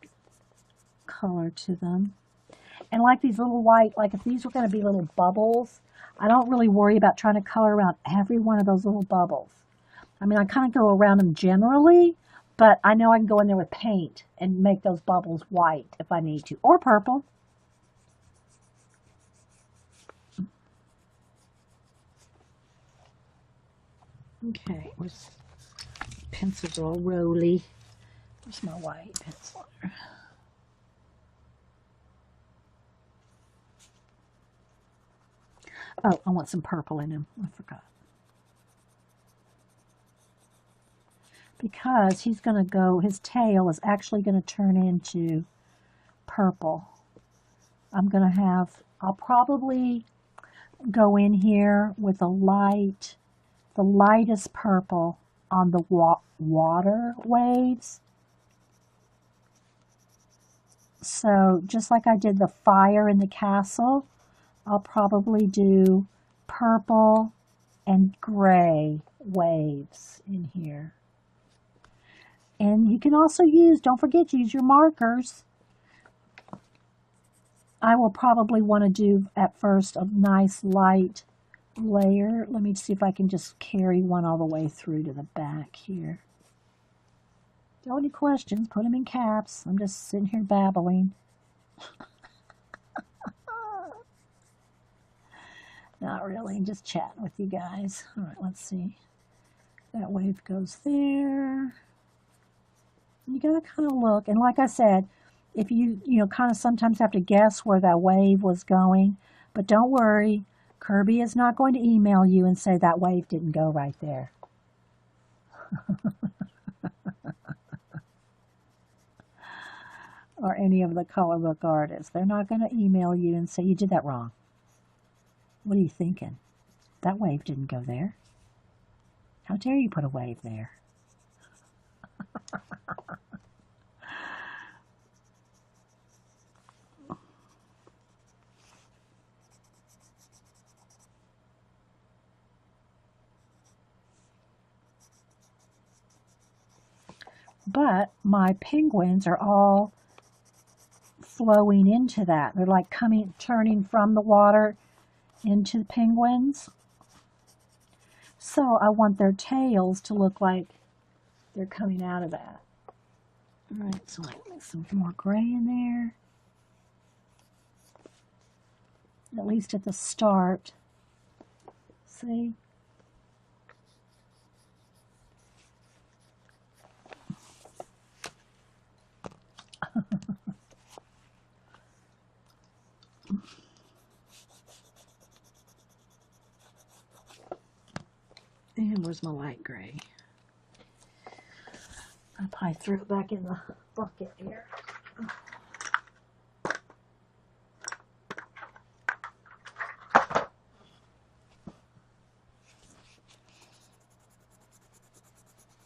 color to them. And like these little white, like if these were going to be little bubbles, I don't really worry about trying to color around every one of those little bubbles. I mean, I kind of go around them generally, but I know I can go in there with paint and make those bubbles white if I need to, or purple. Okay, where's pencils all rolly? Where's my white pencil? Oh, I want some purple in him. I forgot. Because he's going to go, his tail is actually going to turn into purple. I'm going to have, I'll probably go in here with the lightest purple on the water waves. So just like I did the fire in the castle, I'll probably do purple and gray waves in here. And you can also use, don't forget to use your markers. I will probably want to do at first a nice light layer. Let me see if I can just carry one all the way through to the back here. If you have any questions, put them in caps. I'm just sitting here babbling. Not really, just chatting with you guys. All right, let's see. That wave goes there. You gotta kind of look, and like I said, if you kind of sometimes have to guess where that wave was going, but don't worry, Kerby is not going to email you and say that wave didn't go right there. or any of the color book artists. They're not going to email you and say, you did that wrong. What are you thinking? That wave didn't go there. How dare you put a wave there? But my penguins are all flowing into that. They're like turning from the water into the penguins. So I want their tails to look like they're coming out of that. All right, so I put some more gray in there. At least at the start. See? And where's my light gray? I probably threw it back in the bucket here.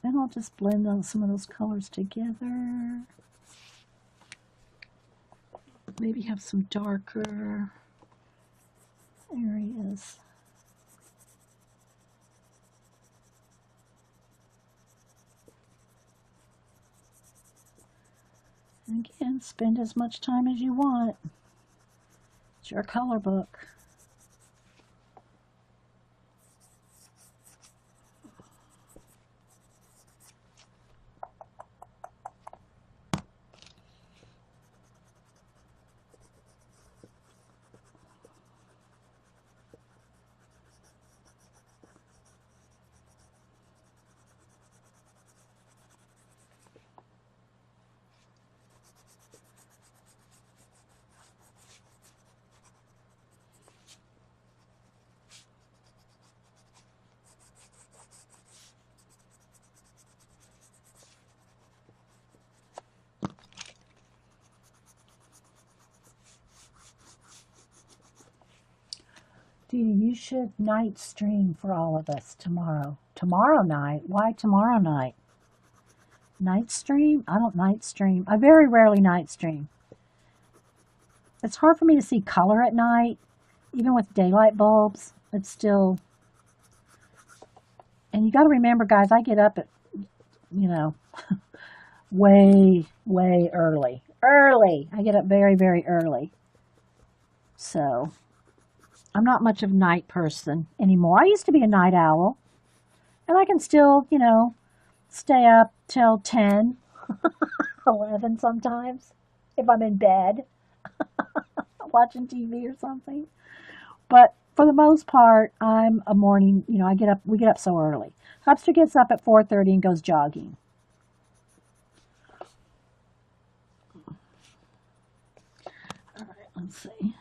Then I'll just blend some of those colors together. Maybe have some darker areas. Again, spend as much time as you want. It's your color book. You should night stream for all of us tomorrow. Tomorrow night? Why tomorrow night? Night stream? I don't night stream. I very rarely night stream. It's hard for me to see color at night. Even with daylight bulbs, it's still... And you got to remember, guys, I get up at, you know, way early. I get up very, very early. So... I'm not much of a night person anymore. I used to be a night owl. And I can still, you know, stay up till 10, 11 sometimes, if I'm in bed, watching TV or something. But for the most part, I'm a morning, you know, we get up so early. Hubster gets up at 4:30 and goes jogging. All right, let's see.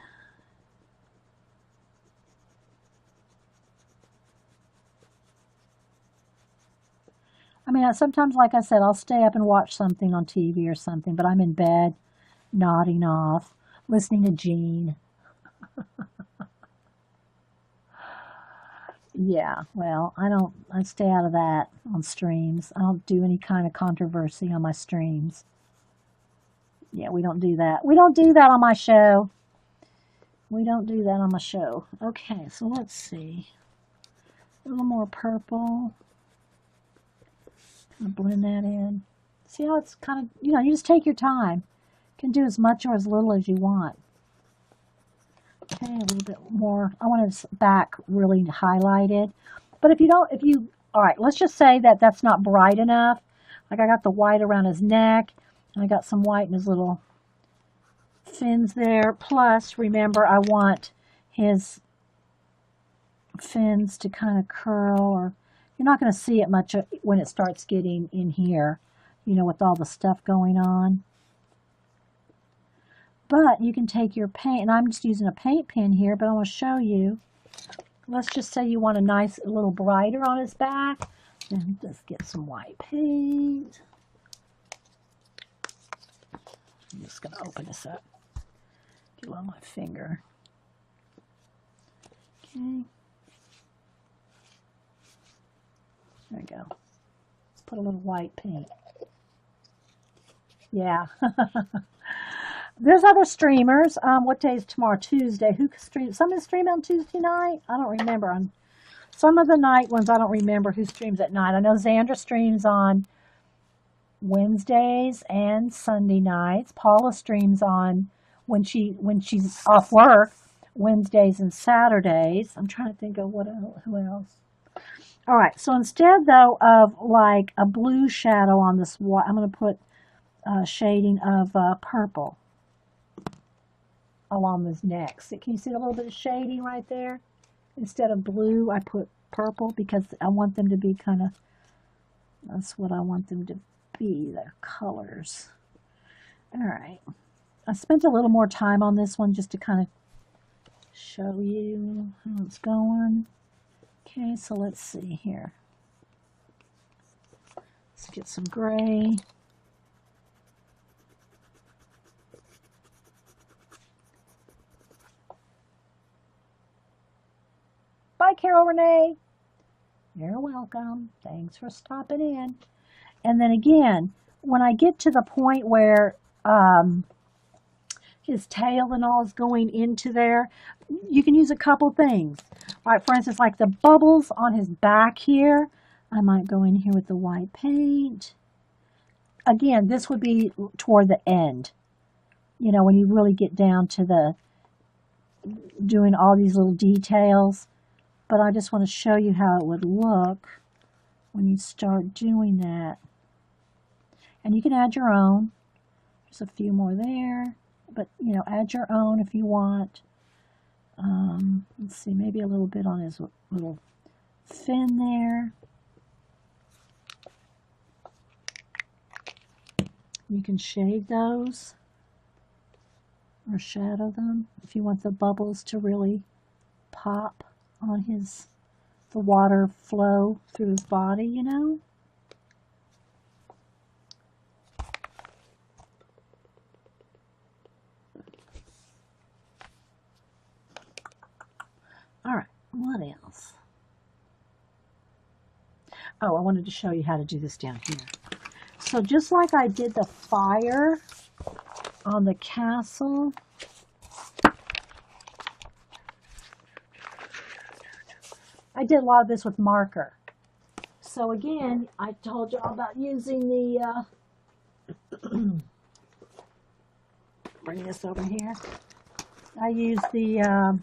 I mean, sometimes, like I said, I'll stay up and watch something on TV or something, but I'm in bed, nodding off, listening to Gene. Yeah, well, I stay out of that on streams. I don't do any kind of controversy on my streams. Yeah, we don't do that. We don't do that on my show. We don't do that on my show. Okay, so let's see. A little more purple. Blend that in. See how it's kind of, you know, you just take your time. You can do as much or as little as you want. Okay, a little bit more. I want his back really highlighted. But all right, let's just say that that's not bright enough. Like I got the white around his neck, and I got some white in his little fins there. Plus, remember, I want his fins to kind of curl, or you're not going to see it much when it starts getting in here, you know, with all the stuff going on. But you can take your paint, and I'm just using a paint pen here, but I want to show you. Let's just say you want a little brighter on his back. Then just get some white paint. I'm just going to open this up. Get it on my finger. Okay. There we go. Let's put a little white paint. Yeah. There's other streamers. What day is tomorrow? Tuesday. Who streams? Someone stream on Tuesday night? I don't remember. On some of the night ones, I don't remember who streams at night. I know Xandra streams on Wednesdays and Sunday nights. Paula streams on when she's off work, Wednesdays and Saturdays. I'm trying to think of who else. All right. So instead though of like a blue shadow on this white, I'm going to put shading of purple along his neck. So can you see a little bit of shading right there? Instead of blue, I put purple because I want them to be kind of, that's what I want them to be, their colors. All right. I spent a little more time on this one just to kind of show you how it's going. Okay, so let's see here. Let's get some gray. Bye, Carol Renee. You're welcome. Thanks for stopping in. And then again, when I get to the point where his tail and all is going into there, you can use a couple things. All right, for instance, like the bubbles on his back here, I might go in here with the white paint. Again, this would be toward the end. You know, when you really get down to the doing all these little details. But I just want to show you how it would look when you start doing that. And you can add your own. There's a few more there. But, you know, add your own if you want. Let's see, maybe a little bit on his little fin there. You can shade those or shadow them if you want the bubbles to really pop on the water flow through his body, you know. All right, what else? Oh, I wanted to show you how to do this down here. So just like I did the fire on the castle, I did a lot of this with marker. So again, I told you all about using the, bring this over here. I use the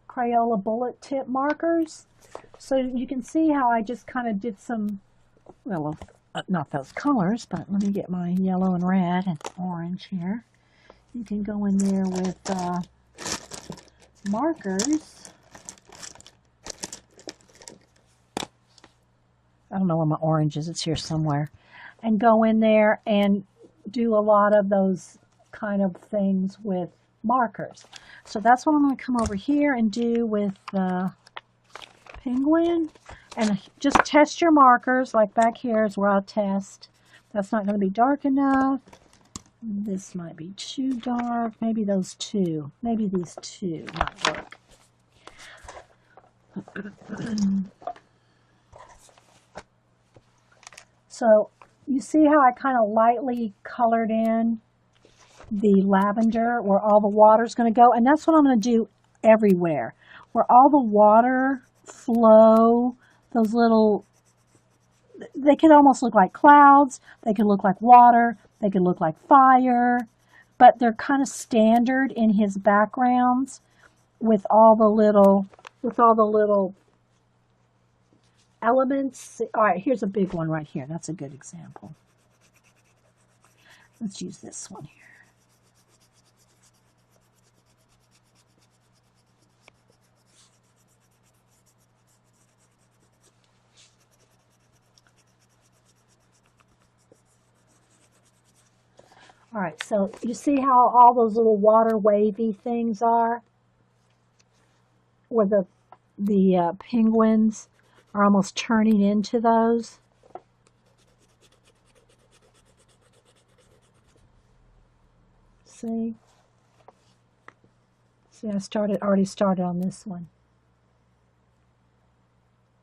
Crayola bullet tip markers. So you can see how I just kind of did some, well, not those colors, but let me get my yellow and red and orange here. You can go in there with markers. I don't know where my orange is. It's here somewhere. And go in there and do a lot of those kind of things with markers. So that's what I'm going to come over here and do with the penguin. And just test your markers. Like back here is where I'll test. That's not going to be dark enough. This might be too dark. Maybe those two. Maybe these two might work. So you see how I kind of lightly colored in the lavender where all the water is going to go? And that's what I'm going to do everywhere. Where all the water flow, those little, they can almost look like clouds. They can look like water. They can look like fire. But they're kind of standard in his backgrounds with all the little elements. All right, here's a big one right here. That's a good example. Let's use this one here. All right, so you see how all those little water wavy things are? Where the penguins are almost turning into those. See? See, already started on this one.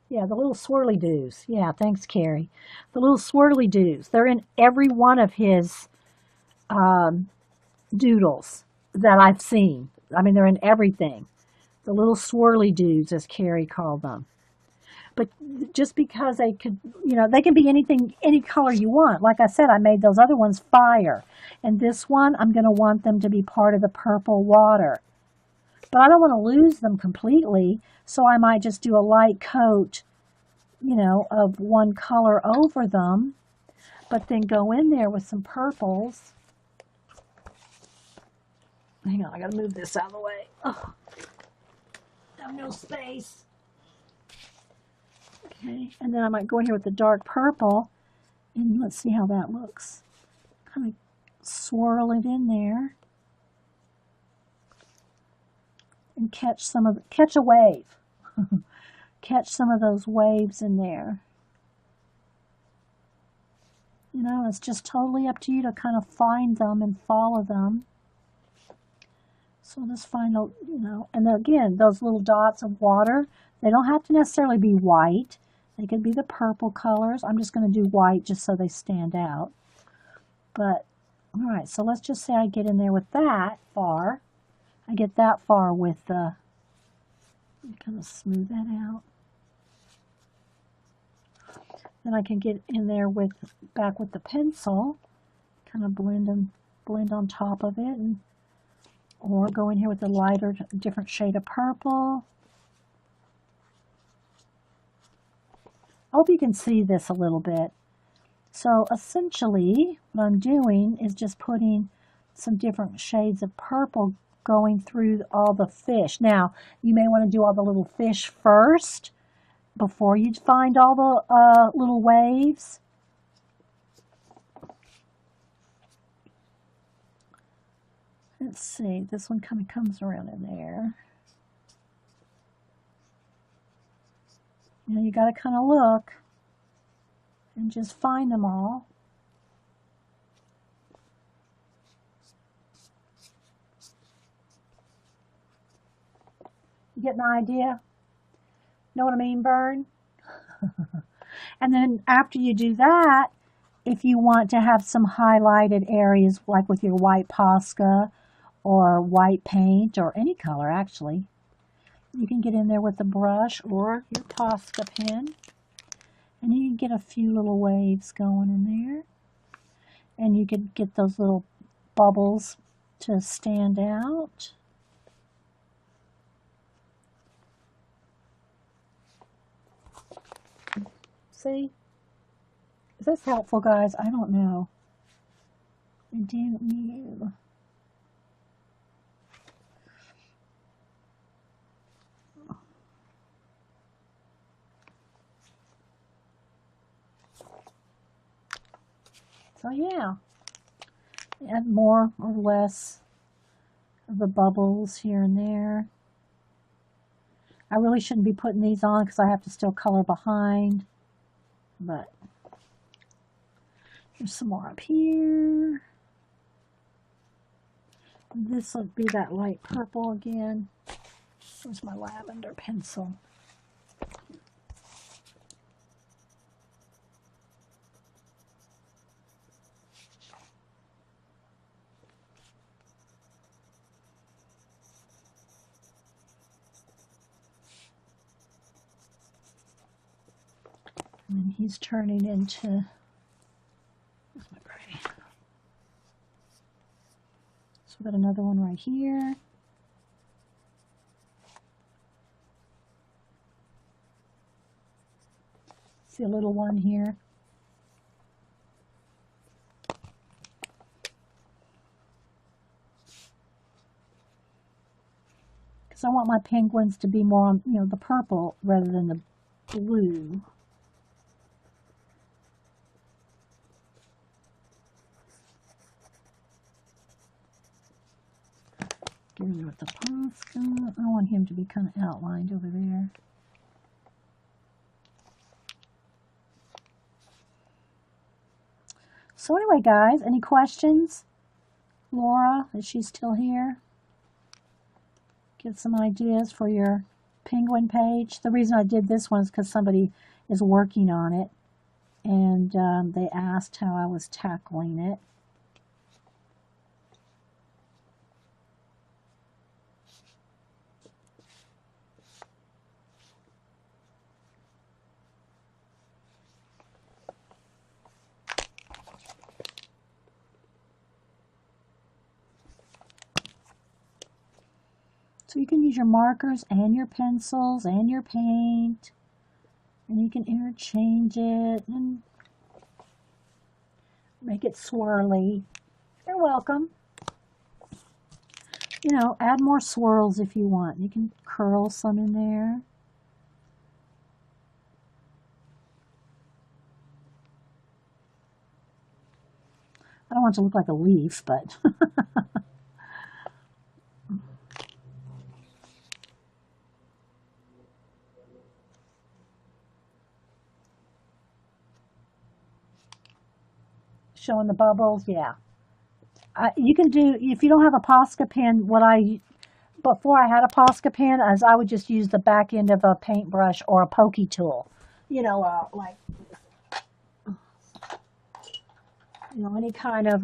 Yeah, the little swirly doos. Yeah, thanks, Carrie. The little swirly doos. They're in every one of his um, doodles that I've seen. I mean, they're in everything. The little swirly doos, as Carrie called them. But just because they could, they can be anything, any color you want. Like I said, I made those other ones fire. And this one, I'm going to want them to be part of the purple water. But I don't want to lose them completely, so I might just do a light coat, of one color over them, but then go in there with some purples. Hang on, I gotta move this out of the way. Oh, I have no space. Okay, and then I might go in here with the dark purple, and let's see how that looks. Kind of swirl it in there, and catch a wave. Catch some of those waves in there. It's just totally up to you to kind of find them and follow them. So just find, and again, those little dots of water, they don't have to necessarily be white. They could be the purple colors. I'm just going to do white just so they stand out. But, all right, so let's just say I get in there with that far. I get that far with the, kind of smooth that out. Then I can get in there back with the pencil, kind of blend on top of it, or go in here with a lighter, different shade of purple. I hope you can see this a little bit. So essentially, what I'm doing is just putting some different shades of purple going through all the fish. Now, you may want to do all the little fish first, before you find all the little waves. Let's see, this one kind of comes around in there. You got to kind of look and just find them all. You get an idea? Know what I mean, Vern? And then after you do that, if you want to have some highlighted areas, like with your white Posca or white paint or any color actually, you can get in there with a brush or your Posca pen, and you can get a few little waves going in there, and you can get those little bubbles to stand out. See? Is this helpful, guys? I don't know. Damn you. So yeah, add more or less of the bubbles here and there. I really shouldn't be putting these on because I have to still color behind, but there's some more up here. This will be that light purple again. Where's my lavender pencil? And he's turning into, where's my gray? So we've got another one right here. See a little one here. Because I want my penguins to be more on, the purple rather than the blue. Get in there with the Posca. I want him to be kind of outlined over there. So anyway, guys, any questions? Laura, is she still here? Get some ideas for your penguin page. The reason I did this one is because somebody is working on it, and they asked how I was tackling it. So you can use your markers and your pencils and your paint, and you can interchange it and make it swirly. You're welcome. You know, add more swirls if you want. You can curl some in there. I don't want it to look like a leaf, but showing the bubbles, yeah. You can do, if you don't have a Posca pen, before I had a Posca pen, as I would just use the back end of a paintbrush or a pokey tool. You know, any kind of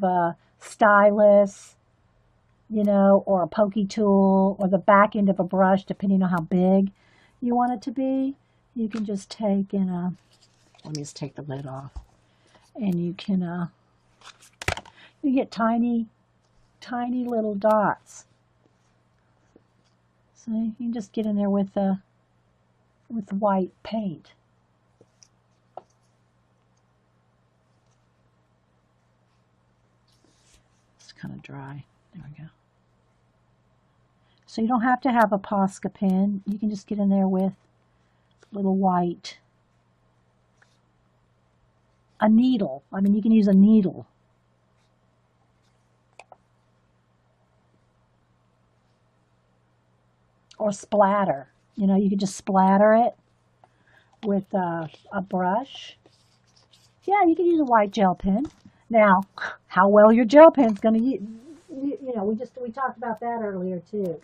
a stylus, or a pokey tool, or the back end of a brush, depending on how big you want it to be. You can just take and, let me just take the lid off. And you can, you get tiny, tiny little dots. So you can just get in there with white paint. It's kind of dry. There we go. So you don't have to have a Posca pen. You can just get in there with little white. A needle. I mean, you can use a needle. Or splatter. You can just splatter it with a brush. Yeah, you can use a white gel pen. Now, how well your gel pen's going to use, we talked about that earlier too.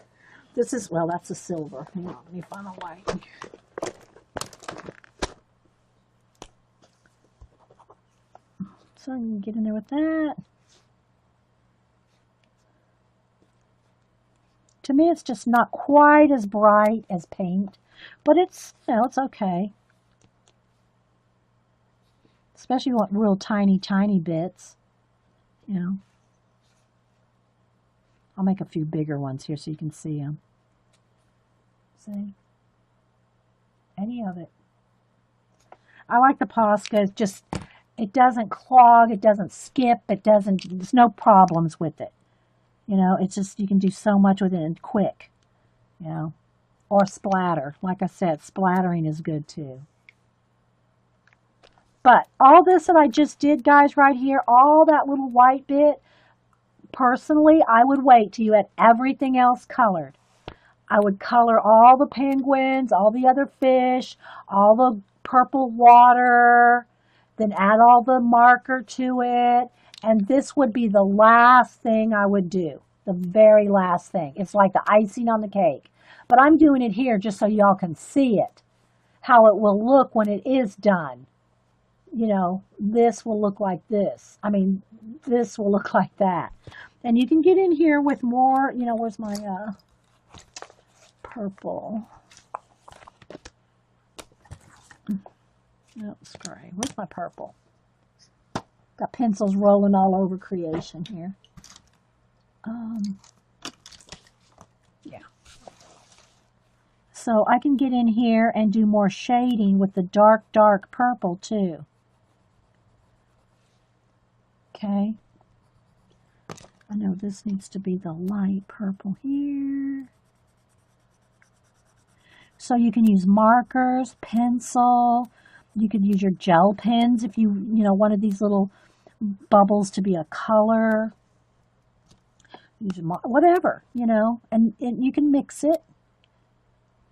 This is, well, that's a silver. Hang on, let me find a white. So you can get in there with that. To me, it's just not quite as bright as paint, but it's, it's okay. Especially if you want real tiny, tiny bits, I'll make a few bigger ones here so you can see them. See? Any of it. I like the Posca. It's just, it doesn't clog, it doesn't skip, there's no problems with it. It's just, you can do so much with it and quick, or splatter. Like I said, splattering is good too. But all this that I just did, guys, right here, all that little white bit, personally, I would wait till you had everything else colored. I would color all the penguins, all the other fish, all the purple water, then add all the marker to it, and this would be the last thing I would do, the very last thing. It's like the icing on the cake. But I'm doing it here just so y'all can see it, how it will look when it is done. This will look like this. I mean, this will look like that. And you can get in here with more, where's my purple? No, spray. Where's my purple? Got pencils rolling all over creation here. Yeah. So I can get in here and do more shading with the dark, dark purple too. Okay. I know this needs to be the light purple here. So you can use markers, pencil. You could use your gel pens if you wanted these little bubbles to be a color. Use whatever, and you can mix it.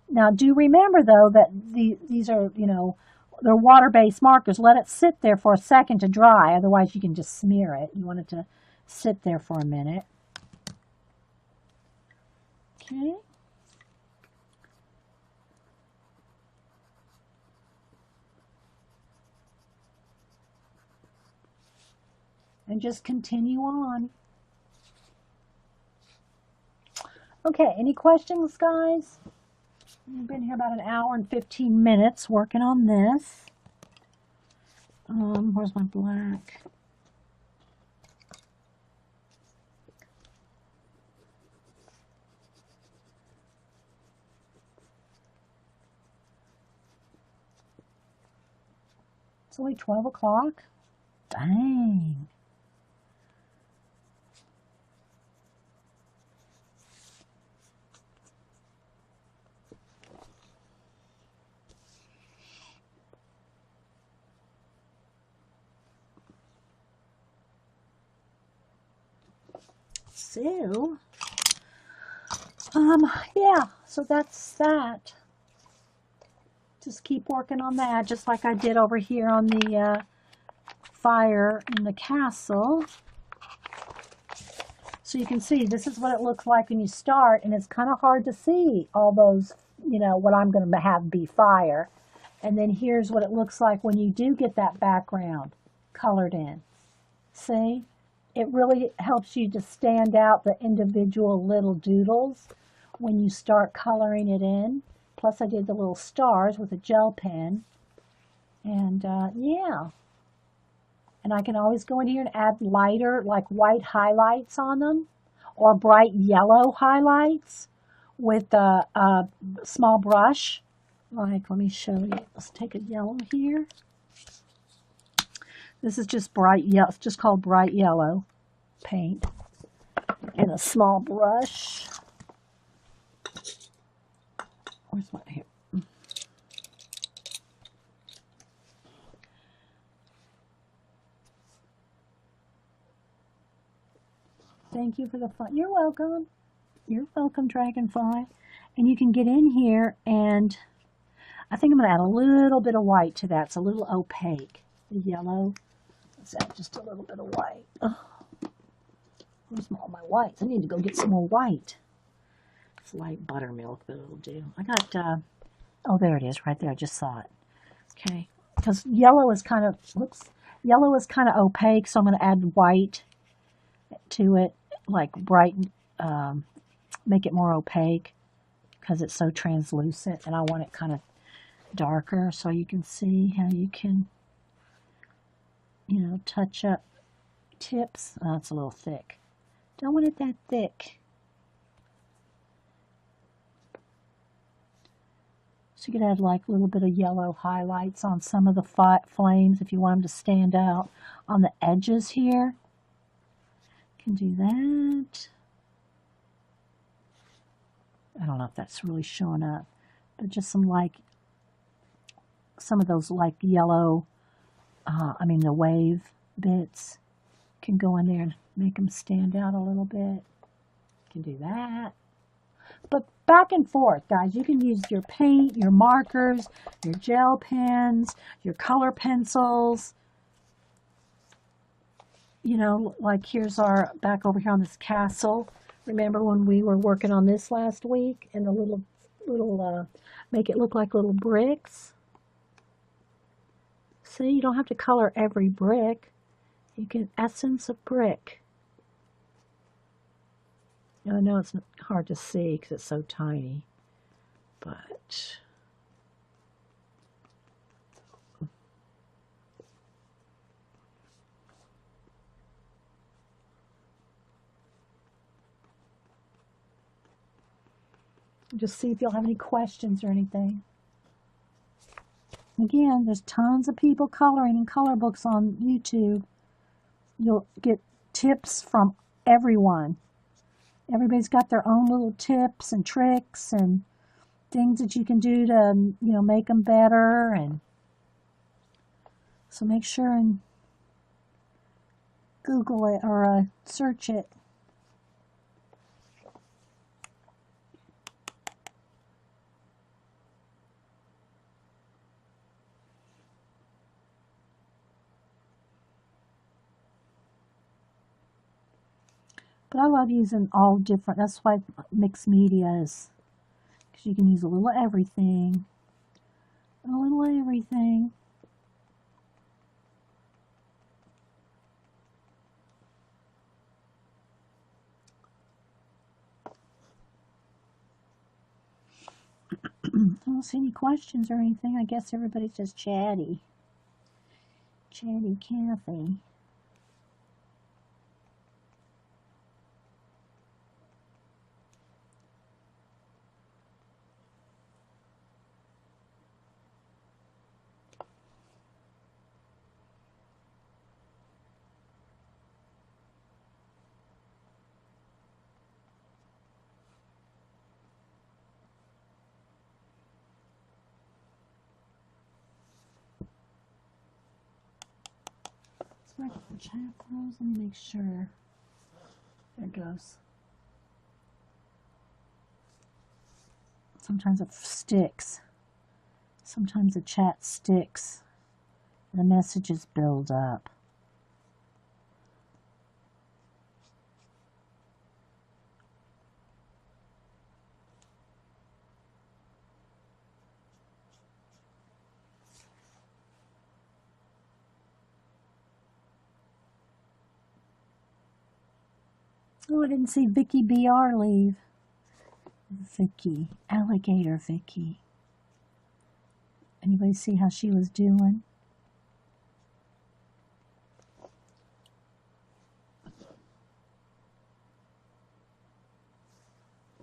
Now, do remember, though, that these are, they're water-based markers. Let it sit there for a second to dry. Otherwise, you can just smear it. You want it to sit there for a minute. Okay. And just continue on. Okay, any questions, guys? I've been here about an hour and 15 minutes working on this. Where's my black? It's only 12 o'clock. Dang. So, yeah, so that's that. Just keep working on that, just like I did over here on the fire in the castle. So you can see this is what it looks like when you start, and it's kind of hard to see all those, you know, what I'm going to have be fire. And then here's what it looks like when you do get that background colored in. See? It really helps you to stand out the individual little doodles when you start coloring it in. Plus I did the little stars with a gel pen. And yeah. And I can always go in here and add lighter, like white highlights on them, or bright yellow highlights with a small brush. Like, let me show you. Let's take a yellow here. This is just bright yellow. It's just called bright yellow paint. And a small brush. Where's my here? Thank you for the fun. You're welcome. You're welcome, Dragonfly. And you can get in here, and I think I'm going to add a little bit of white to that. It's a little opaque. The yellow. Let's add just a little bit of white. Oh, where's all my whites? I need to go get some more white. It's light buttermilk, but it'll do. I got, oh, there it is, right there. I just saw it. Okay. Because yellow is kind of, yellow is kind of opaque, so I'm going to add white to it, like bright, make it more opaque because it's so translucent, and I want it kind of darker so you can see how you can, you know, touch up tips. Oh, it's a little thick. Don't want it that thick. So you could add like a little bit of yellow highlights on some of the flames if you want them to stand out on the edges here. You can do that. I don't know if that's really showing up, but just some like, some of those like yellow, I mean the wave bits can go in there and make them stand out a little bit. You can do that. But back and forth, guys. You can use your paint, your markers, your gel pens, your color pencils. You know, like here's our, back over here on this castle. Remember when we were working on this last week? And the little, make it look like little bricks. See, you don't have to color every brick. You can essence a brick. I know it's hard to see because it's so tiny, but just see if you'll have any questions or anything. Again, there's tons of people coloring in color books on YouTube. You'll get tips from everyone. Everybody's got their own little tips and tricks and things that you can do to, you know, make them better. And so make sure and Google it or search it. But I love using all different, that's why mixed media is, because you can use a little of everything. A little of everything. I don't see any questions or anything. I guess everybody's just chatty. Chatty Cathy. Let's the chat close. Let me make sure. There it goes. Sometimes it sticks. Sometimes the chat sticks. The messages build up. Oh, I didn't see Vicky BR leave. Vicky, Alligator Vicky. Anybody see how she was doing?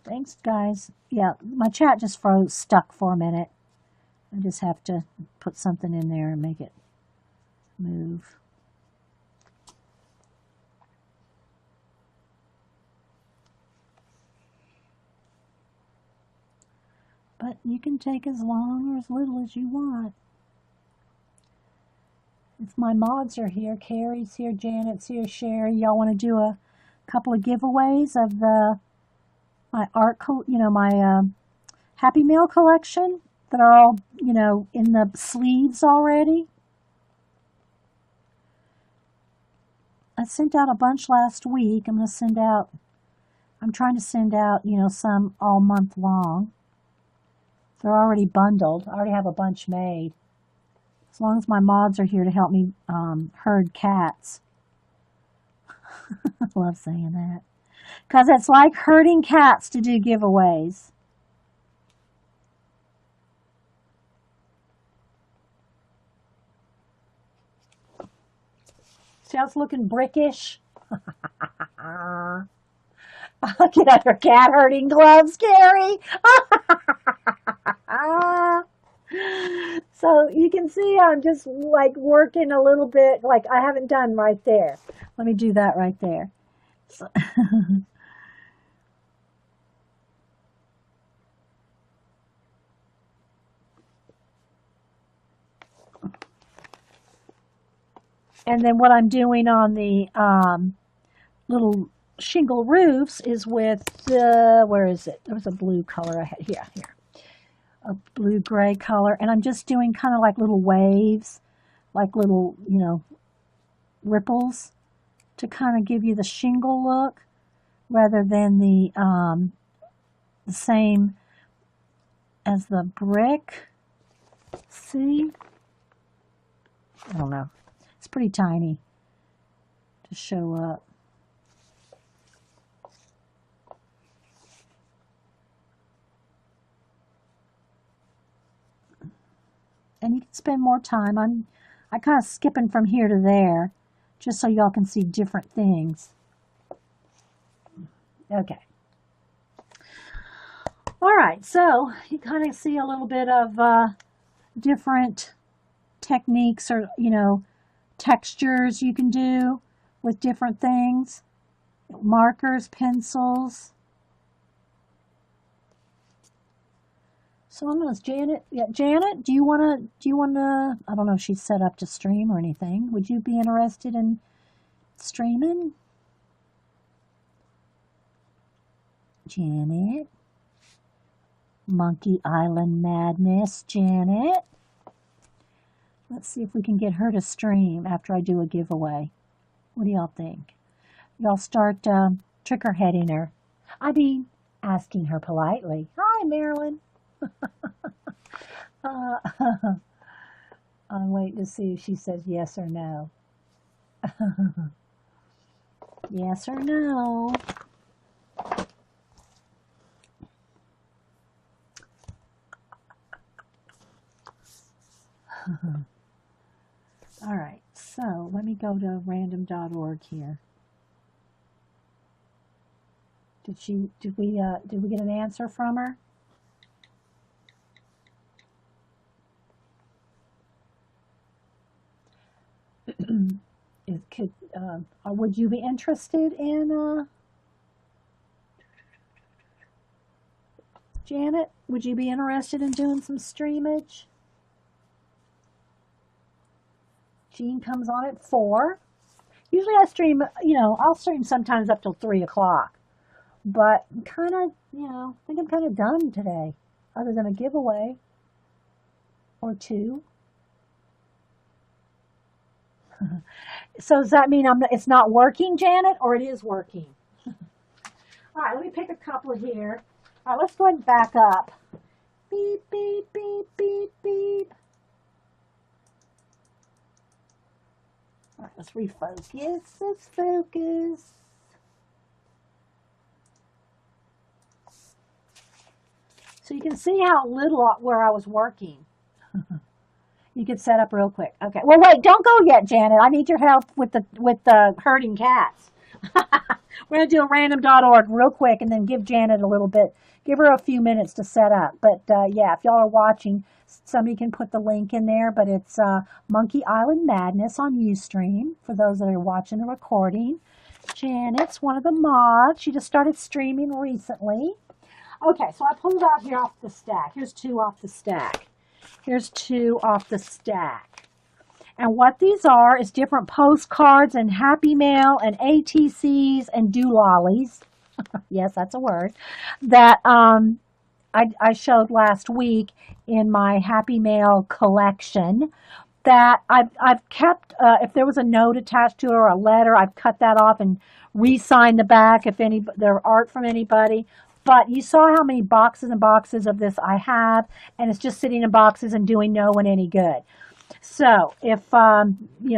Thanks, guys. Yeah, my chat just froze, stuck for a minute. I just have to put something in there and make it move. But you can take as long or as little as you want. If my mods are here, Carrie's here, Janet's here, Sherry, y'all want to do a couple of giveaways of my art, my Happy Meal collection that are all, in the sleeves already? I sent out a bunch last week. I'm trying to send out, some all month long. They're already bundled. I already have a bunch made. As long as my mods are here to help me herd cats. I love saying that. Because it's like herding cats to do giveaways. See how it's looking brickish? Get out your cat herding gloves, Carrie. So you can see I'm just like working a little bit, like I haven't done right there. Let me do that right there. So and then what I'm doing on the little shingle roofs is with the, where is it? There was a blue color I had here. A blue-gray color, and I'm just doing kind of like little waves, like little, ripples to kind of give you the shingle look rather than the same as the brick. See? I don't know. It's pretty tiny to show up. And you can spend more time. I kind of skipping from here to there, just so y'all can see different things. Okay. All right, so you kind of see a little bit of different techniques or, textures you can do with different things. Markers, pencils. So I'm going to, Janet, do you want to, I don't know if she's set up to stream or anything. Would you be interested in streaming? Janet. Monkey Island Madness, Janet. Let's see if we can get her to stream after I do a giveaway. What do y'all think? Y'all start Trick her heading her. I mean, asking her politely. Hi, Marilyn. Uh, I'm waiting to see if she says yes or no. Yes or no. All right, so let me go to random.org here. Did we get an answer from her? Would you be interested in Janet? Would you be interested in doing some streamage? Jean comes on at 4. Usually I stream, I'll stream sometimes up till 3 o'clock. But kind of, I think I'm kind of done today, other than a giveaway or two. So does that mean it's not working, Janet, or it is working? All right, let me pick a couple here. All right, let's go ahead and back up. Beep, beep, beep, beep, beep. All right, let's refocus. Let's focus. So you can see how little where I was working. You could set up real quick. Okay. Well, wait, don't go yet, Janet. I need your help with the herding cats. We're going to do a random.org real quick and then give Janet a little bit, give her a few minutes to set up. But yeah, if y'all are watching, somebody can put the link in there. But it's Monkey Island Madness on Ustream for those that are watching the recording. Janet's one of the mods. She just started streaming recently. Okay, so I pulled out here off the stack. Here's 2 off the stack. Here's 2 off the stack. And what these are is different postcards and Happy Mail and ATCs and doolollies. Yes, that's a word. That I showed last week in my Happy Mail collection. That I've kept, if there was a note attached to it or a letter, I've cut that off and re-signed the back if there art from anybody. But you saw how many boxes and boxes of this I have, and it's just sitting in boxes and doing no one any good. So if,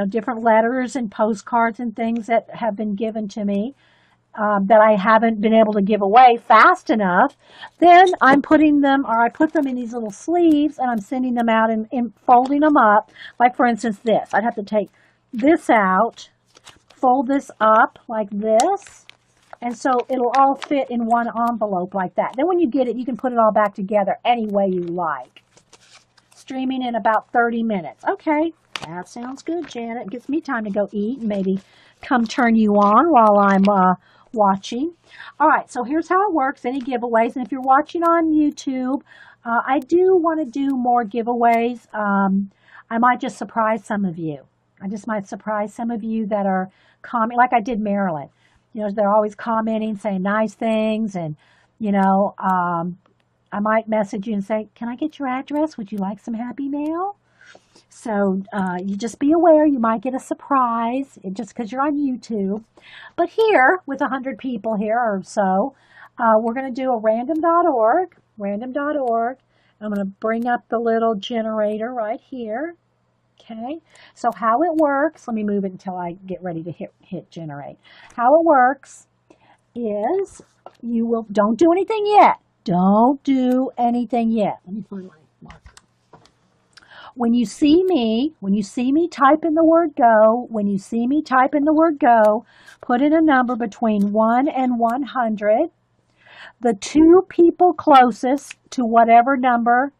different letters and postcards and things that have been given to me that I haven't been able to give away fast enough, then I'm putting them, or I put them in these little sleeves, and I'm sending them out and folding them up. Like, for instance, this. I'd have to take this out, fold this up like this, and so it'll all fit in one envelope like that. Then when you get it, you can put it all back together any way you like. Streaming in about 30 minutes. Okay, that sounds good, Janet. It gives me time to go eat and maybe come turn you on while I'm watching. All right, so here's how it works. Any giveaways. And if you're watching on YouTube, I do want to do more giveaways. I might just surprise some of you. I just might surprise some of you that are commenting, like I did Marilyn. They're always commenting, saying nice things, and, I might message you and say, can I get your address? Would you like some Happy Mail? So you just be aware you might get a surprise just because you're on YouTube. But here, with 100 people here or so, we're going to do a random.org. Random.org. I'm going to bring up the little generator right here. Okay, so how it works, let me move it until I get ready to hit generate. How it works is don't do anything yet. Don't do anything yet. Let me find my marker. When you see me type in the word go, put in a number between 1 and 100. The 2 people closest to whatever number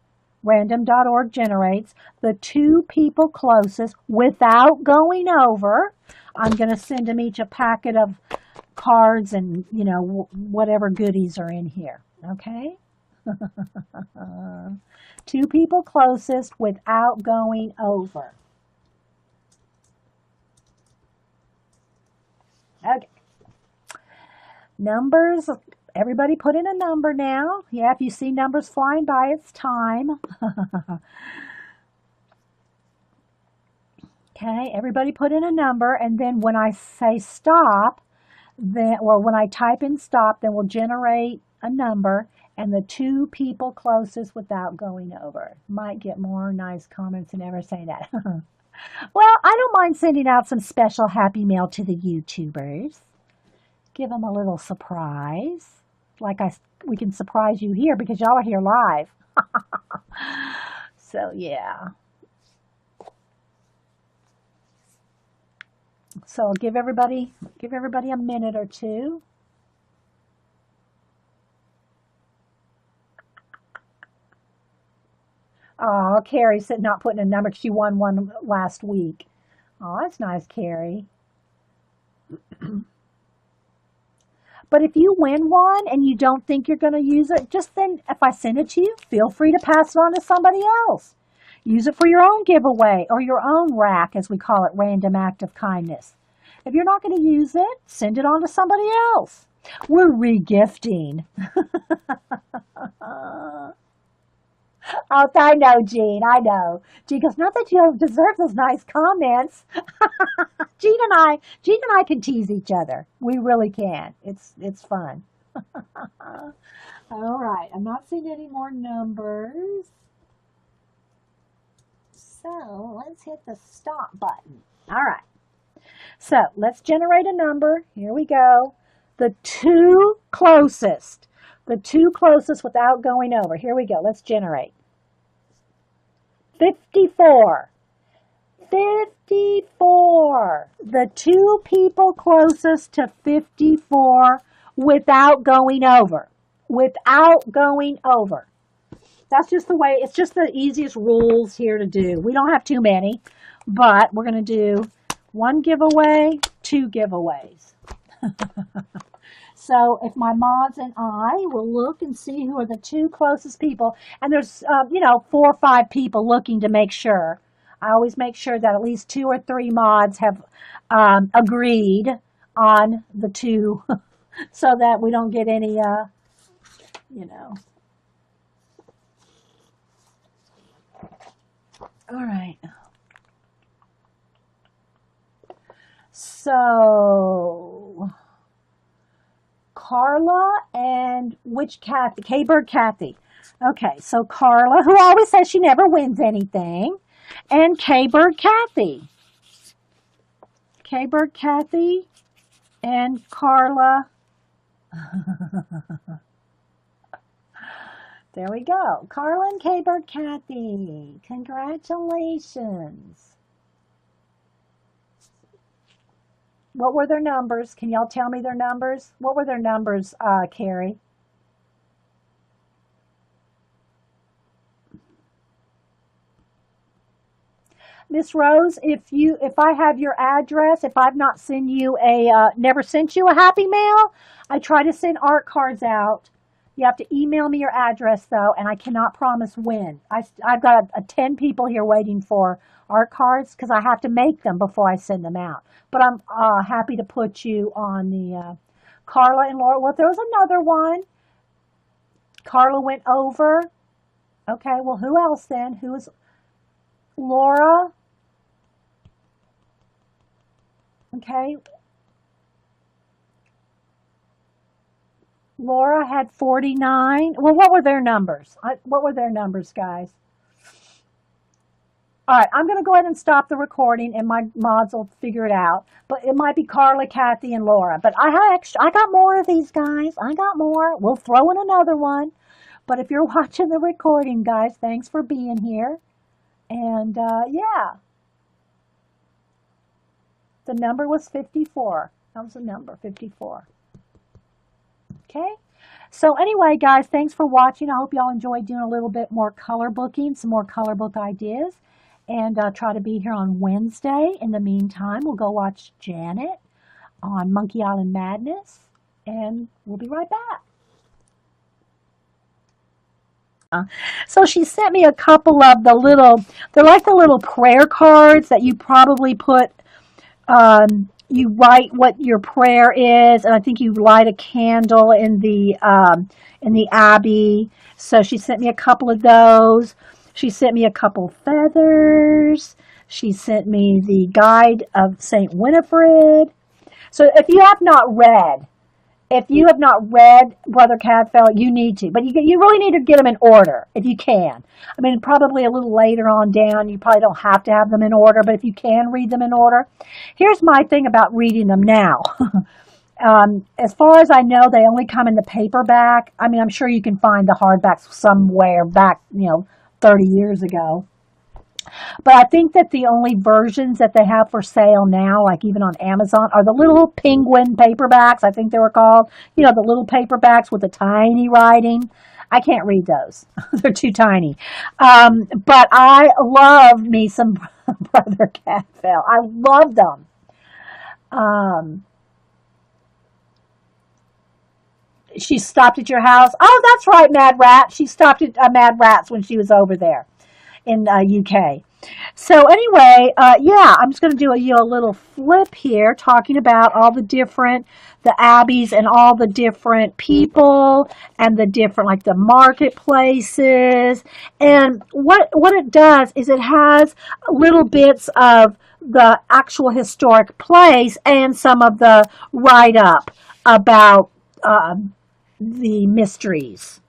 random.org generates, the 2 people closest without going over, I'm going to send them each a packet of cards and, whatever goodies are in here. Okay? 2 people closest without going over. Okay. Numbers. Everybody put in a number now. Yeah, if you see numbers flying by, it's time. Okay, everybody put in a number, and then when I say stop, Then, well, when I type in stop, then we'll generate a number and the two people closest without going over. Might get more nice comments than ever say that. Well, I don't mind sending out some special happy mail to the YouTubers. Give them a little surprise. We can surprise you here because y'all are here live. So yeah. So give everybody a minute or two. Oh, Carrie's not putting a number because she won one last week. Oh, that's nice, Carrie. But if you win one and you don't think you're going to use it, just then, if I send it to you, feel free to pass it on to somebody else. Use it for your own giveaway or your own rack, as we call it, random act of kindness. If you're not going to use it, send it on to somebody else. We're regifting. Oh, I know, Jean. I know. Jean goes, not that you don't deserve those nice comments. Jean and I can tease each other. We really can. It's fun. All right. I'm not seeing any more numbers. So let's hit the stop button. All right. So let's generate a number. Here we go. The two closest without going over. Here we go. Let's generate. 54. 54. The two people closest to 54 without going over. Without going over. That's just the way, it's just the easiest rules here to do. We don't have too many, but we're going to do one giveaway, two giveaways. So if my mods and I will look and see who are the two closest people, and there's, 4 or 5 people looking to make sure. I always make sure that at least 2 or 3 mods have agreed on the two so that we don't get any, All right. So, Carla and which Kathy? K-Bird Kathy. Okay, so Carla, who always says she never wins anything, and K-Bird Kathy. K-Bird Kathy and Carla. There we go. Carla and K-Bird Kathy. Congratulations. What were their numbers? Can y'all tell me their numbers? What were their numbers, Carrie? Miss Rose, if I have your address, if I've not sent you never sent you a happy mail, I try to send art cards out. You have to email me your address though, and I cannot promise when. I've got 10 people here waiting for art cards because I have to make them before I send them out. But I'm happy to put you on the Carla and Laura. Well, there was another one. Carla went over. Okay, well, who else then? Who is Laura? Okay. Laura had 49. Well, what were their numbers? What were their numbers, guys? All right, I'm going to go ahead and stop the recording, and my mods will figure it out. But it might be Carla, Kathy, and Laura. But I got more of these, guys. I got more. We'll throw in another one. But if you're watching the recording, guys, thanks for being here. And, yeah. The number was 54. That was the number, 54. Okay. So anyway, guys, thanks for watching. I hope y'all enjoyed doing a little bit more color booking, some more color book ideas. And try to be here on Wednesday. In the meantime, we'll go watch Janet on Monkey Island Madness. And we'll be right back. So she sent me a couple of they're like the little prayer cards that you probably put, you write what your prayer is, and I think you light a candle in the Abbey. So she sent me a couple of those. She sent me a couple feathers. She sent me the Guide of St. Winifred. So if you have not read Brother Cadfael, you need to. But you really need to get them in order if you can. I mean, probably a little later on down, you probably don't have to have them in order, but if you can read them in order. Here's my thing about reading them now. As far as I know, they only come in the paperback. I mean, I'm sure you can find the hardbacks somewhere back, 30 years ago. But I think that the only versions that they have for sale now, like even on Amazon, are the little penguin paperbacks, I think they were called. The little paperbacks with the tiny writing. I can't read those. They're too tiny. But I love me some Brother Cadfael. I love them. She stopped at your house. Oh, that's right, Mad Rat. She stopped at Mad Rat's when she was over there in UK. So anyway, I'm just going to do a little flip here, talking about all the abbeys and all the different people and the different, like the marketplaces. And what it does is it has little bits of the actual historic place and some of the write-up about the mysteries,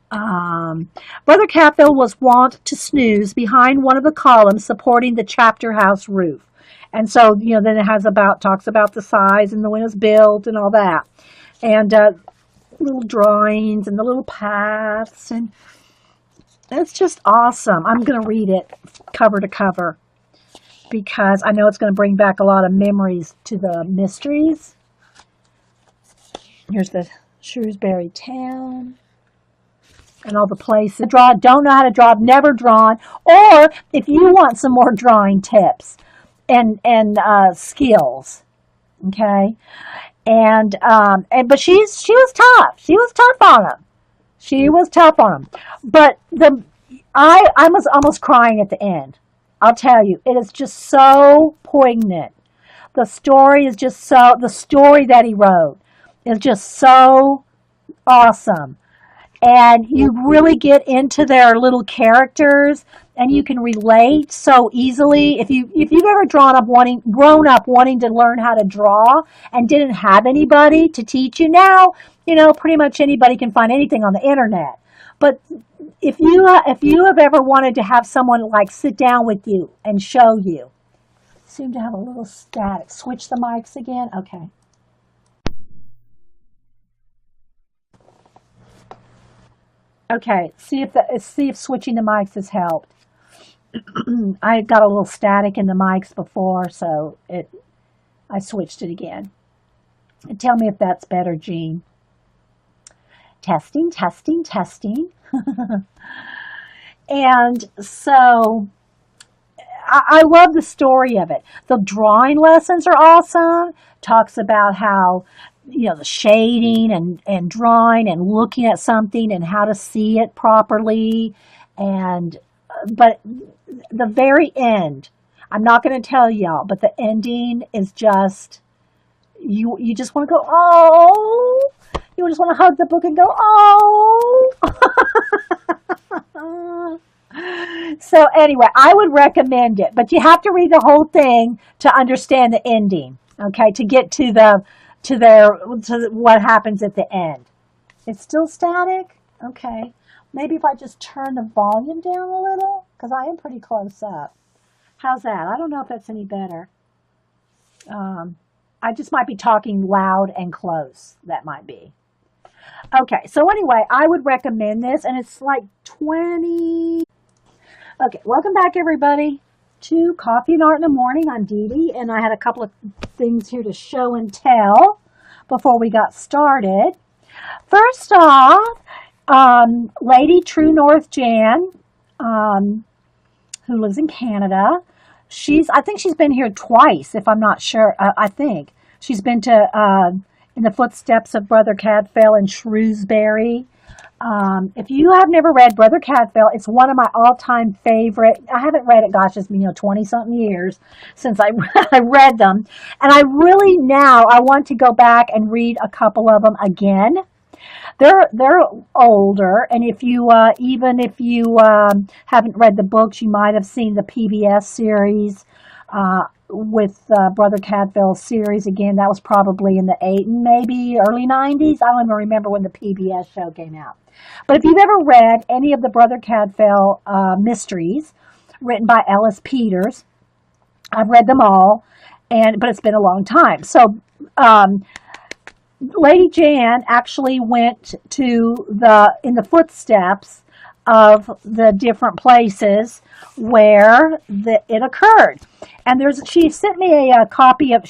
Brother Cadfael was wont to snooze behind one of the columns supporting the chapter house roof. And so, then it talks about the size and the when it was built and all that. And little drawings and the little paths. And it's just awesome. I'm going to read it cover to cover because I know it's going to bring back a lot of memories to the mysteries. Here's the Shrewsbury town. And all the places. Don't know how to draw, never drawn. Or if you want some more drawing tips and skills, okay. But she was tough. She was tough on them. But I was almost crying at the end. I'll tell you, it is just so poignant. The story that he wrote is just so awesome. And you really get into their little characters, and you can relate so easily. If you've ever grown up wanting to learn how to draw and didn't have anybody to teach you, now pretty much anybody can find anything on the internet. But if you have ever wanted to have someone like sit down with you and show you, seem to have a little static. Switch the mics again. Okay. Okay, see if switching the mics has helped. I got a little static in the mics before, so I switched it again. And tell me if that's better, Jean. Testing. And so I love the story of it. The drawing lessons are awesome. Talks about how the shading and drawing and looking at something and how to see it properly. But the very end, I'm not going to tell y'all, but the ending is just, you just want to go, oh, you just want to hug the book and go, oh. So anyway, I would recommend it, but you have to read the whole thing to understand the ending, okay, to get to what happens at the end. It's still static? Okay. Maybe if I just turn the volume down a little, because I am pretty close up. How's that? I don't know if that's any better. I just might be talking loud and close. That might be. Okay, so anyway, I would recommend this, and it's like 20. Okay, welcome back, everybody, to Coffee and Art in the Morning. I'm Dee Dee, and I had a couple of things here to show and tell before we got started. First off, Lady True North Jan, who lives in Canada, I think she's been here twice, if I'm not sure. I think she's been to in the footsteps of Brother Cadfael in Shrewsbury. If you have never read Brother Cadfael, it's one of my all-time favorite. I haven't read it, gosh, it's 20-something years since I read them, and I want to go back and read a couple of them again. They're older, and if you haven't read the books, you might have seen the PBS series Brother Cadfell's series. Again, that was probably in the maybe early 90s. I don't even remember when the PBS show came out. But if you've ever read any of the Brother Cadfell mysteries written by Ellis Peters, I've read them all, but it's been a long time. So Lady Jan actually went in the footsteps of the different places where it occurred. And she sent me a copy of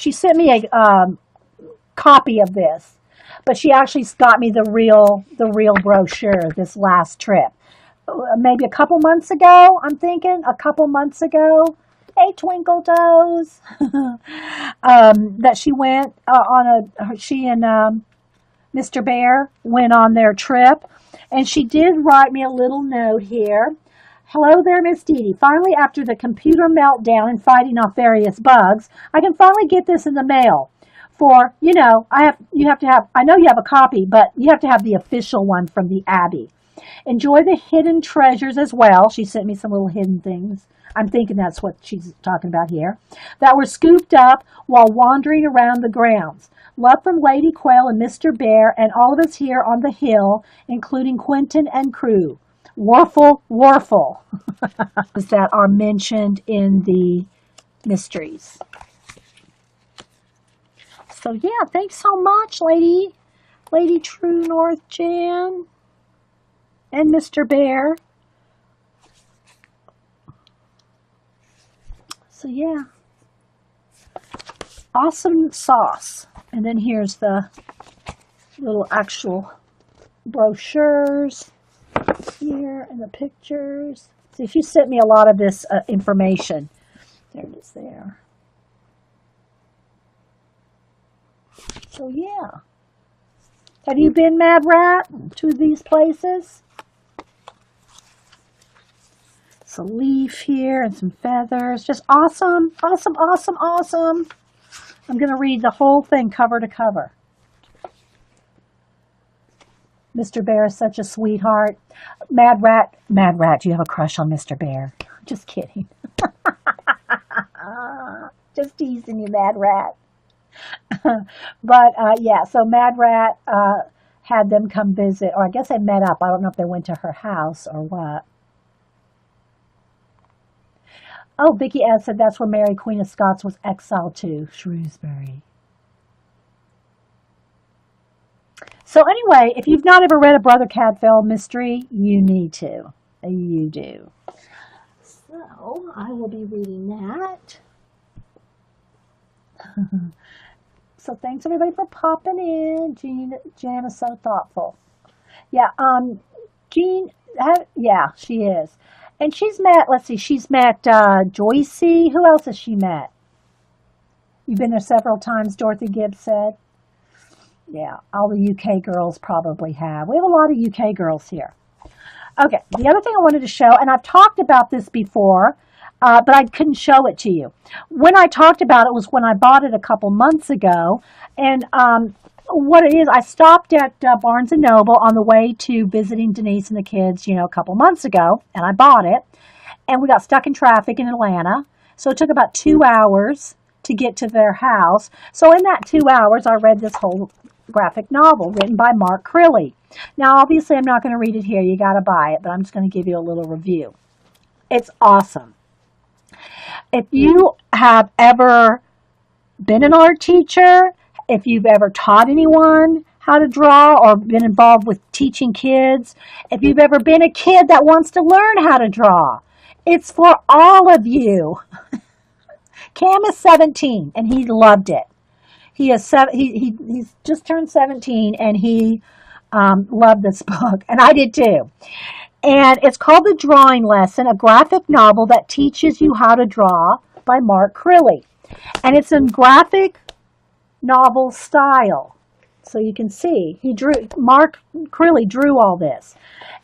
this, but she actually got me the real brochure this last trip. Maybe a couple months ago, I'm thinking, a couple months ago. Hey, Twinkle Toes. That she went she and Mr. Bear went on their trip. And she did write me a little note here. Hello there, Miss Dee Dee. Finally, after the computer meltdown and fighting off various bugs, I can finally get this in the mail. For, I know you have a copy, but you have to have the official one from the Abbey. Enjoy the hidden treasures as well. She sent me some little hidden things. I'm thinking that's what she's talking about here. That were scooped up while wandering around the grounds. Love from Lady Quail and Mr. Bear and all of us here on the hill, including Quentin and crew. Warful. That are mentioned in the mysteries. So yeah, thanks so much, Lady True North Jan and Mr. Bear. So yeah, awesome sauce. And then here's the little actual brochures here and the pictures. See, she sent me a lot of this information. There it is there. So yeah. Have you been, Mad Rat, to these places? It's a leaf here and some feathers. Just awesome. I'm going to read the whole thing cover to cover. Mr. Bear is such a sweetheart. Mad Rat, do you have a crush on Mr. Bear? Just kidding. Just teasing you, Mad Rat. But yeah, so Mad Rat had them come visit, or I guess they met up. I don't know if they went to her house or what. Oh, Vicky S. said that's where Mary Queen of Scots was exiled to, Shrewsbury. So anyway, if you've not ever read a Brother Cadfell mystery, you need to. You do. So I will be reading that. So thanks everybody for popping in. Jan is so thoughtful. Yeah, Jean, yeah, she is. And she's met, she's met Joycey. Who else has she met? You've been there several times, Dorothy Gibbs said. Yeah, all the UK girls probably have. We have a lot of UK girls here. Okay, the other thing I wanted to show, and I've talked about this before, but I couldn't show it to you. When I talked about it was when I bought it a couple months ago. And what it is, I stopped at Barnes & Noble on the way to visiting Denise and the kids, a couple months ago, and I bought it. And we got stuck in traffic in Atlanta, so it took about 2 hours to get to their house. So in that 2 hours, I read this whole graphic novel written by Mark Crilly. Now, obviously, I'm not going to read it here. You got to buy it, but I'm just going to give you a little review. It's awesome. If you have ever been an art teacher, if you've ever taught anyone how to draw or been involved with teaching kids, if you've ever been a kid that wants to learn how to draw, it's for all of you. Cam is 17 and he loved it. He's just turned 17 and he loved this book, and I did too. And it's called The Drawing Lesson, a graphic novel that teaches you how to draw by Mark Crilly. And it's in graphic novel style. So you can see, Mark Crilly drew all this.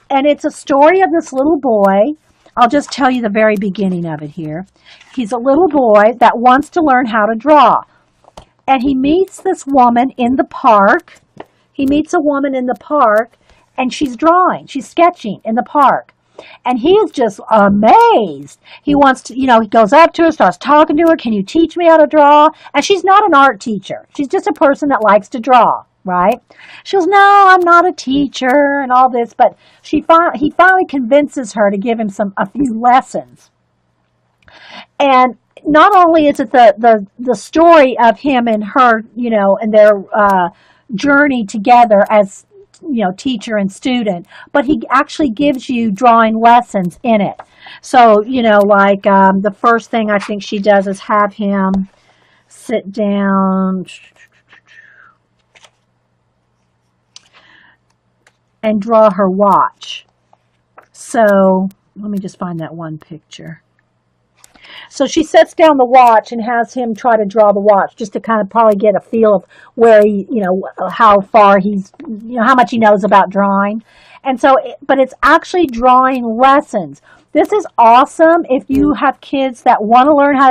And it's a story of this little boy. I'll just tell you the very beginning of it here. He's a little boy that wants to learn how to draw. And he meets this woman in the park. He meets a woman in the park, and she's drawing. She's sketching in the park. And he is just amazed. He wants to, he goes up to her, starts talking to her. Can you teach me how to draw? And she's not an art teacher. She's just a person that likes to draw, right? She goes, no, I'm not a teacher and all this. But he finally convinces her to give him a few lessons. And not only is it the story of him and her, and their journey together as, teacher and student, but he actually gives you drawing lessons in it. So, like the first thing I think she does is have him sit down and draw her watch. So let me just find that one picture. So she sets down the watch and has him try to draw the watch, just to kind of probably get a feel of where he, how far he's, how much he knows about drawing. And so, but it's actually drawing lessons. This is awesome if you have kids that want to learn how